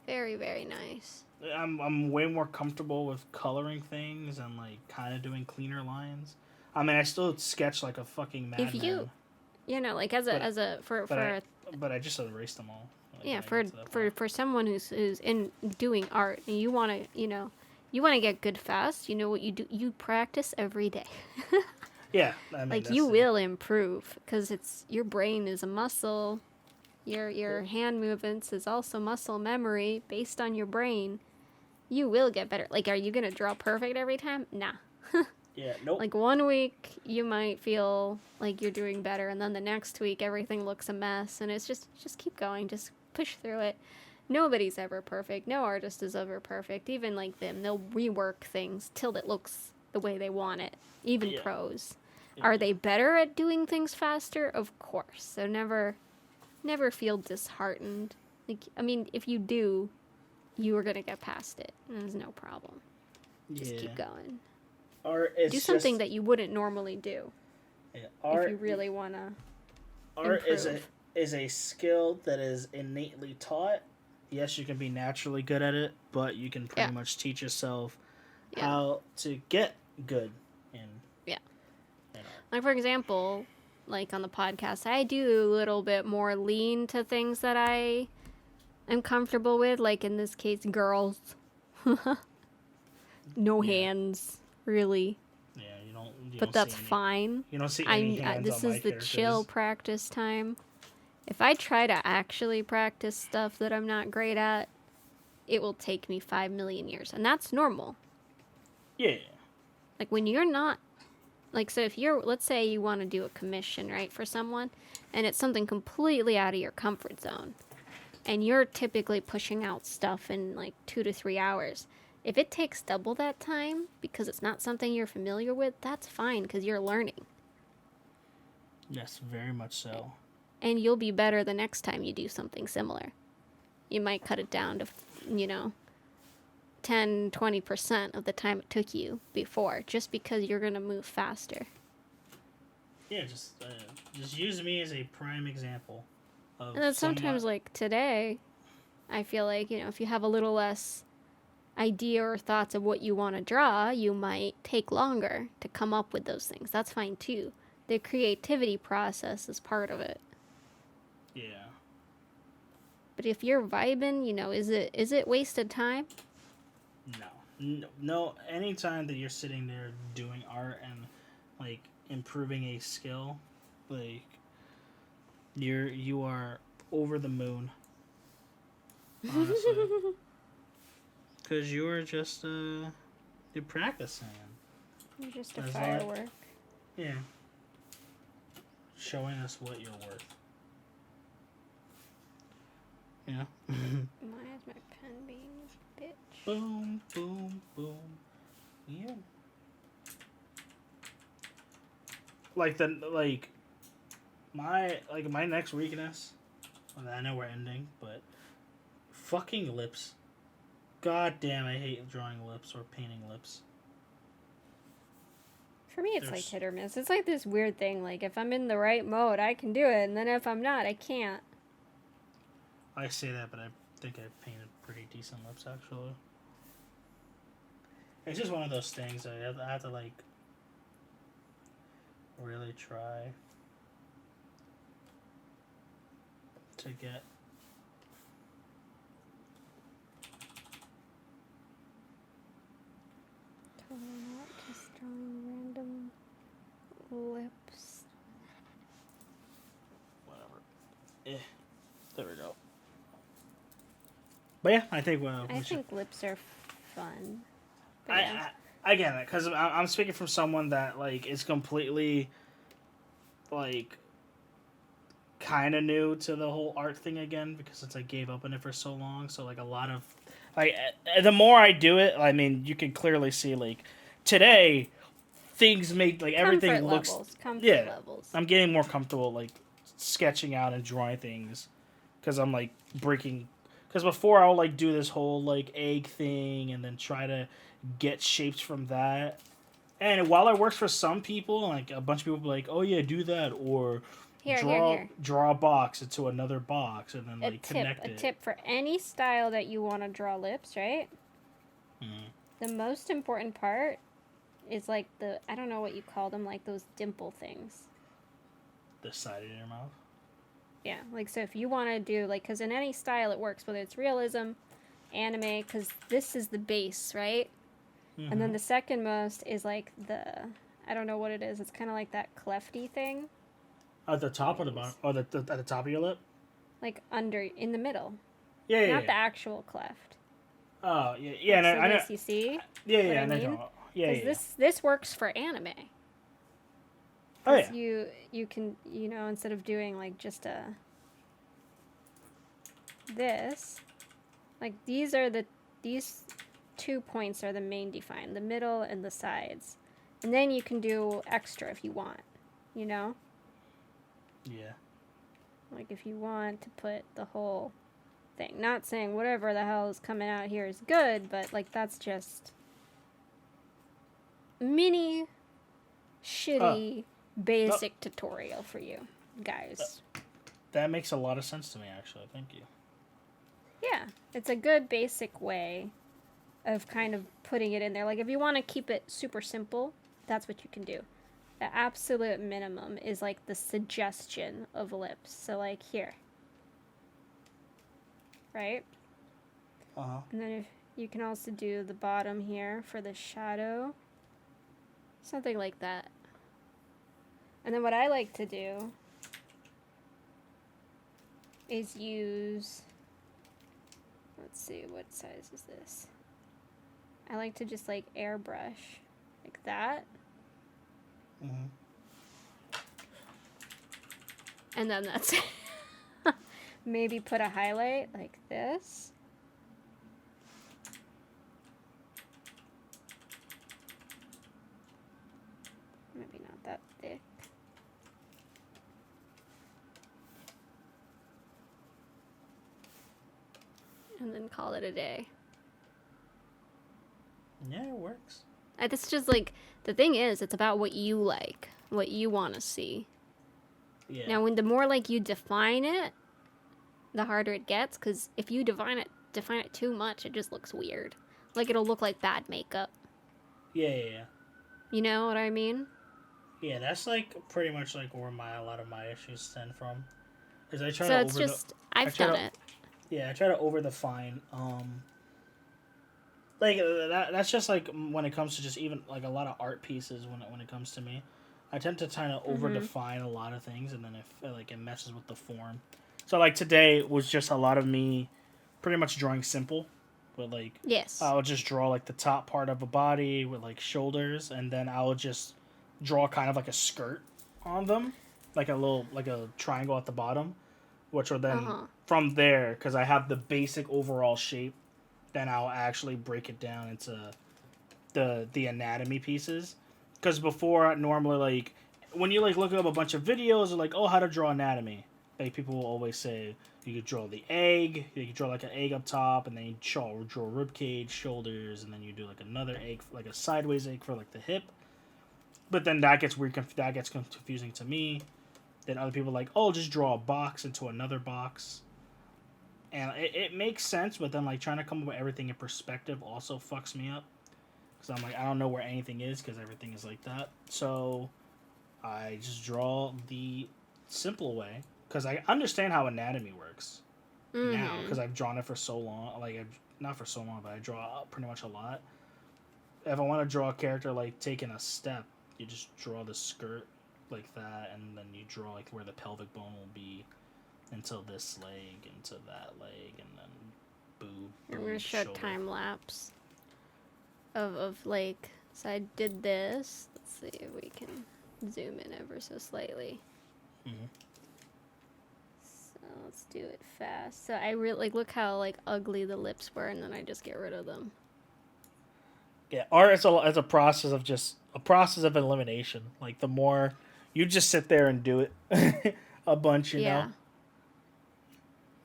Very, very nice. I'm way more comfortable with coloring things and like kind of doing cleaner lines. I mean, I still sketch like a fucking madman. If you know, like but I just erased them all. Like, yeah, for someone who's in doing art and you want to, you know, you want to get good fast, you know what you do? You practice every day. Yeah, I mean, like you will improve because it's your brain is a muscle. Your hand movements is also muscle memory based on your brain. You will get better. Like, are you gonna draw perfect every time? Nah. Yeah, nope. Like 1 week you might feel like you're doing better, and then the next week everything looks a mess, and it's just keep going, just push through it. Nobody's ever perfect. No artist is ever perfect. Even like them, they'll rework things till it looks the way they want it. Even pros. Yeah. Are they better at doing things faster? Of course. So never feel disheartened. Like, I mean, if you do, you are gonna get past it. There's no problem. Just keep going. Do something that you wouldn't normally do. Yeah, if you really wanna. Art is a skill that is innately taught. Yes, you can be naturally good at it, but you can pretty much teach yourself how to get good in. Yeah. Like, for example, like on the podcast, I do a little bit more lean to things that I am comfortable with. Like in this case, girls. No hands, really. Yeah, you but that's fine. You don't see any hands this on is my the characters. chill practice time. If I try to actually practice stuff that I'm not great at, it will take me 5 million years. And that's normal. Yeah. Like when you're not, like, so if you're, let's say you want to do a commission, right, for someone, and it's something completely out of your comfort zone, and you're typically pushing out stuff in like 2 to 3 hours. If it takes double that time because it's not something you're familiar with, that's fine because you're learning. Yes, very much so. And you'll be better the next time you do something similar. You might cut it down to, you know, 10, 20% of the time it took you before, just because you're going to move faster. Yeah, just use me as a prime example of And then sometimes, like today, I feel like, you know, if you have a little less idea or thoughts of what you want to draw, you might take longer to come up with those things. That's fine too. The creativity process is part of it. Yeah. But if you're vibing, you know, is it wasted time? No. Anytime that you're sitting there doing art and like improving a skill, like you are over the moon. Honestly, because you're just you're practicing. You're just a That's firework. Yeah. Showing us what you're worth. Yeah. Why is my pen being a bitch? Boom, boom, boom. Yeah. My next weakness. I know we're ending, but fucking lips. God damn, I hate drawing lips or painting lips. For me, it's like hit or miss. It's like this weird thing. Like, if I'm in the right mode, I can do it. And then if I'm not, I can't. I say that, but I think I painted pretty decent lips, actually. It's just one of those things that I have to like, really try to get. Totally not just drawing random lips. Whatever. There we go. But yeah, I think I think lips are fun. I get it, because I'm speaking from someone that like is completely like kind of new to the whole art thing again, because it's like gave up on it for so long. So like a lot of like the more I do it, I mean, you can clearly see like today things make like everything looks comfort levels. I'm getting more comfortable like sketching out and drawing things because I'm like breaking. Because before I'll like do this whole like egg thing and then try to get shapes from that. And while it works for some people, like a bunch of people be like, oh yeah, do that, or draw a box into another box and then like connect it. A tip for any style that you want to draw lips, right? Mm. The most important part is like I don't know what you call them, like those dimple things. The side of your mouth? Yeah, like so if you want to do like, because in any style it works, whether it's realism, anime, because this is the base, right? Mm-hmm. And then the second most is like I don't know what it is. It's kind of like that clefty thing. At the top or the bottom? Or at the top of your lip? Like in the middle. Yeah, Not the actual cleft. Oh, yeah. Yeah, like, I know. You see? Yeah, I mean? Yeah. This works for anime. Oh, yeah. You can, you know, instead of doing like just this, like these 2 points are the main define, the middle and the sides. And then you can do extra if you want, you know? Yeah. Like if you want to put the whole thing. Not saying whatever the hell is coming out here is good, but like that's just mini shitty basic tutorial for you guys. That makes a lot of sense to me, actually. Thank you. Yeah, it's a good basic way of kind of putting it in there. Like if you want to keep it super simple, that's what you can do. The absolute minimum is like the suggestion of lips. So like here. Right? Uh-huh. And then if you can also do the bottom here for the shadow. Something like that. And then what I like to do is use, let's see, what size is this? I like to just like airbrush like that. Mm-hmm. And then that's it. Maybe put a highlight like this. that thick. And then call it a day. Yeah, it works. It's just like, the thing is, it's about what you like, what you want to see. Yeah. Now, when the more like you define it, the harder it gets, because if you define it too much, it just looks weird. Like, it'll look like bad makeup. Yeah. You know what I mean? Yeah, that's like pretty much like where a lot of my issues stem from. Is I try So to it's just, I've done it. Yeah, I try to over define. Like that's just like when it comes to just even like a lot of art pieces when it comes to me, I tend to kind of over define a lot of things, and then it messes with the form. So like today was just a lot of me, pretty much drawing simple, but like Yes. I would just draw like the top part of a body with like shoulders, and then I would just draw kind of like a skirt on them, like a triangle at the bottom, which will then from there, because I have the basic overall shape, then I'll actually break it down into the anatomy pieces. Because before, normally, like, when you, like, look up a bunch of videos, like, oh, how to draw anatomy, like, people will always say, you could draw the egg, you could draw, like, an egg up top, and then you draw rib cage, shoulders, and then you do, like, another egg, like, a sideways egg for, like, the hip. But then that gets weird, that gets confusing to me. Then other people are like, oh, just draw a box into another box. And it makes sense, but then, like, trying to come up with everything in perspective also fucks me up. Because I'm like, I don't know where anything is because everything is like that. So I just draw the simple way. Because I understand how anatomy works now. Because I've drawn it for so long. Like, not for so long, but I draw pretty much a lot. If I want to draw a character, like, taking a step, you just draw the skirt like that. And then you draw, like, where the pelvic bone will be. Until this leg, into that leg, and then boob. I'm gonna show time lapse of like, so I did this. Let's see if we can zoom in ever so slightly. So let's do it fast. So I really like, look how like ugly the lips were, and then I just get rid of them. Yeah, art is a process of just a process of elimination. Like the more you just sit there and do it a bunch, you know.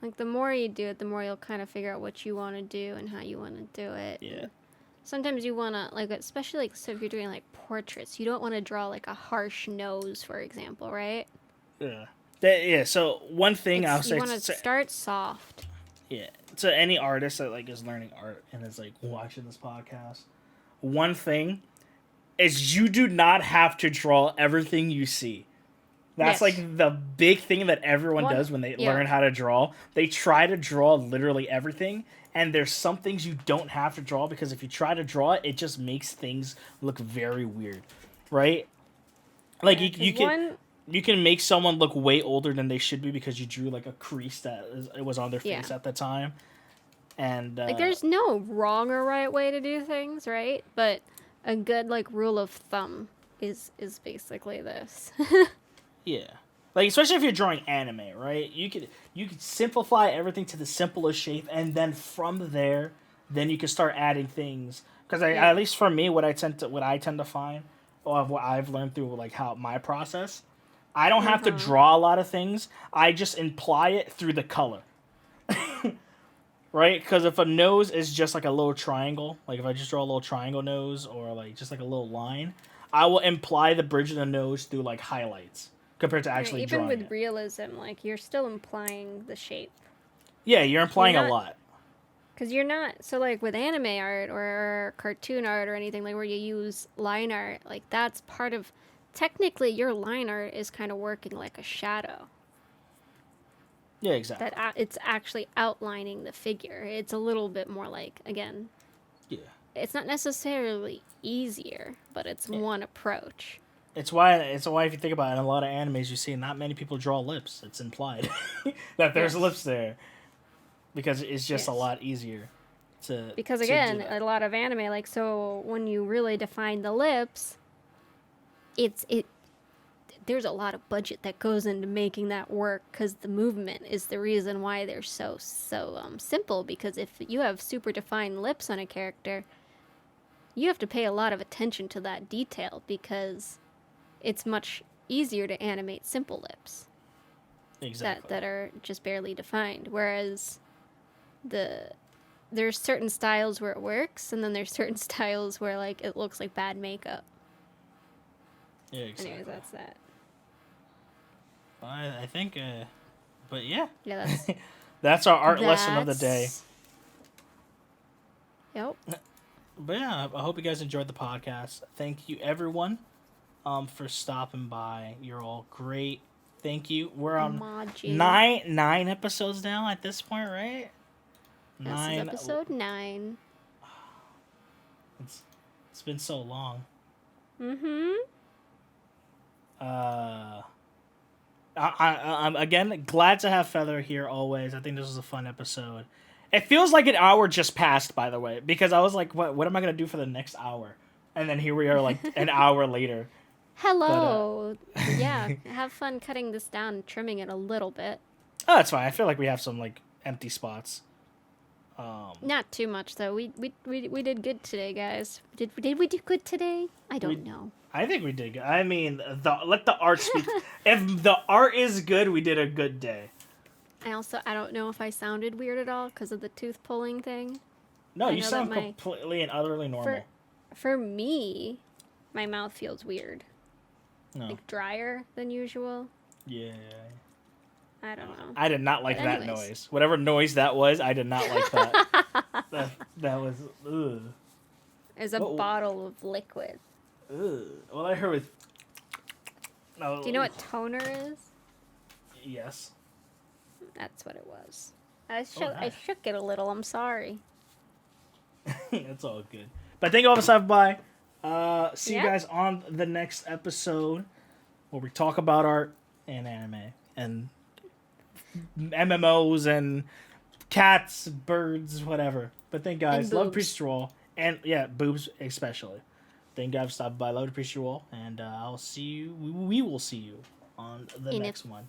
Like, the more you do it, the more you'll kind of figure out what you want to do and how you want to do it. Yeah. And sometimes you want to, like, especially, like, so if you're doing, like, portraits, you don't want to draw, like, a harsh nose, for example, right? Yeah. So one thing I'll say... You want to start soft. Yeah. So any artist that, like, is learning art and is, like, watching this podcast, one thing is you do not have to draw everything you see. That's like the big thing that everyone does when they learn how to draw. They try to draw literally everything, and there's some things you don't have to draw because if you try to draw it, it just makes things look very weird, right? Like you can make someone look way older than they should be because you drew like a crease that it was on their face at the time, and like there's no wrong or right way to do things, right? But a good like rule of thumb is basically this. Yeah. Like, especially if you're drawing anime, right? You could simplify everything to the simplest shape, and then from there, then you can start adding things. Because at least for me, what I tend to find, or what I've learned through like how my process, I don't have to draw a lot of things. I just imply it through the color. Right? Because if a nose is just like a little triangle, like if I just draw a little triangle nose or like just like a little line, I will imply the bridge of the nose through like highlights. Compared to actually drawing even with realism, like, you're still implying the shape. Yeah, you're implying a lot. Because you're not... So, like, with anime art or cartoon art or anything, like, where you use line art, like, that's part of... Technically, your line art is kind of working like a shadow. Yeah, exactly. That it's actually outlining the figure. It's a little bit more like, again... Yeah. It's not necessarily easier, but it's one approach. It's why if you think about it, in a lot of animes you see not many people draw lips. It's implied that there's lips there. Because it's just a lot easier to... Because again, a lot of anime, like, so when you really define the lips, there's a lot of budget that goes into making that work, because the movement is the reason why they're so simple. Because if you have super defined lips on a character, you have to pay a lot of attention to that detail, because it's much easier to animate simple lips Exactly. that are just barely defined. Whereas there's certain styles where it works, and then there's certain styles where like it looks like bad makeup. Yeah, exactly. Anyways, that's that. I think, but yeah. Yeah, that's That's our art lesson of the day. Yep. But yeah, I hope you guys enjoyed the podcast. Thank you, everyone, for stopping by. You're all great. Thank you. We're on nine episodes now at this point, right? This is episode 9. It's been so long. I'm again glad to have Feather here always. I think this was a fun episode. It feels like an hour just passed, by the way, because I was like, what am I gonna do for the next hour? And then here we are, like an hour later. Hello. But, yeah, have fun cutting this down and trimming it a little bit. Oh, that's fine. I feel like we have some like empty spots. Not too much though. We did good today, guys. Did we do good today? I don't know. I think we did good. I mean, let the art speak. If the art is good, we did a good day. I don't know if I sounded weird at all because of the tooth pulling thing. No, you sound completely and utterly normal. For me, my mouth feels weird. No. Like drier than usual. Yeah. I don't know. I did not like that noise. Whatever noise that was, I did not like that. that was ugh. It's a bottle of liquid. Ugh. Well, I heard was. Do you know what toner is? Yes. That's what it was. I shook it a little. I'm sorry. It's all good. But thank you all for stopping by. See you guys on the next episode where we talk about art and anime and MMOs and cats, birds, whatever. But thank you guys. Love, appreciate you all. And yeah, boobs especially. Thank you guys for stopping by. Love, appreciate you all. And I'll see you. We will see you on the next one.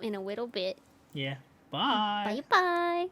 In a little bit. Yeah. Bye. Bye-bye.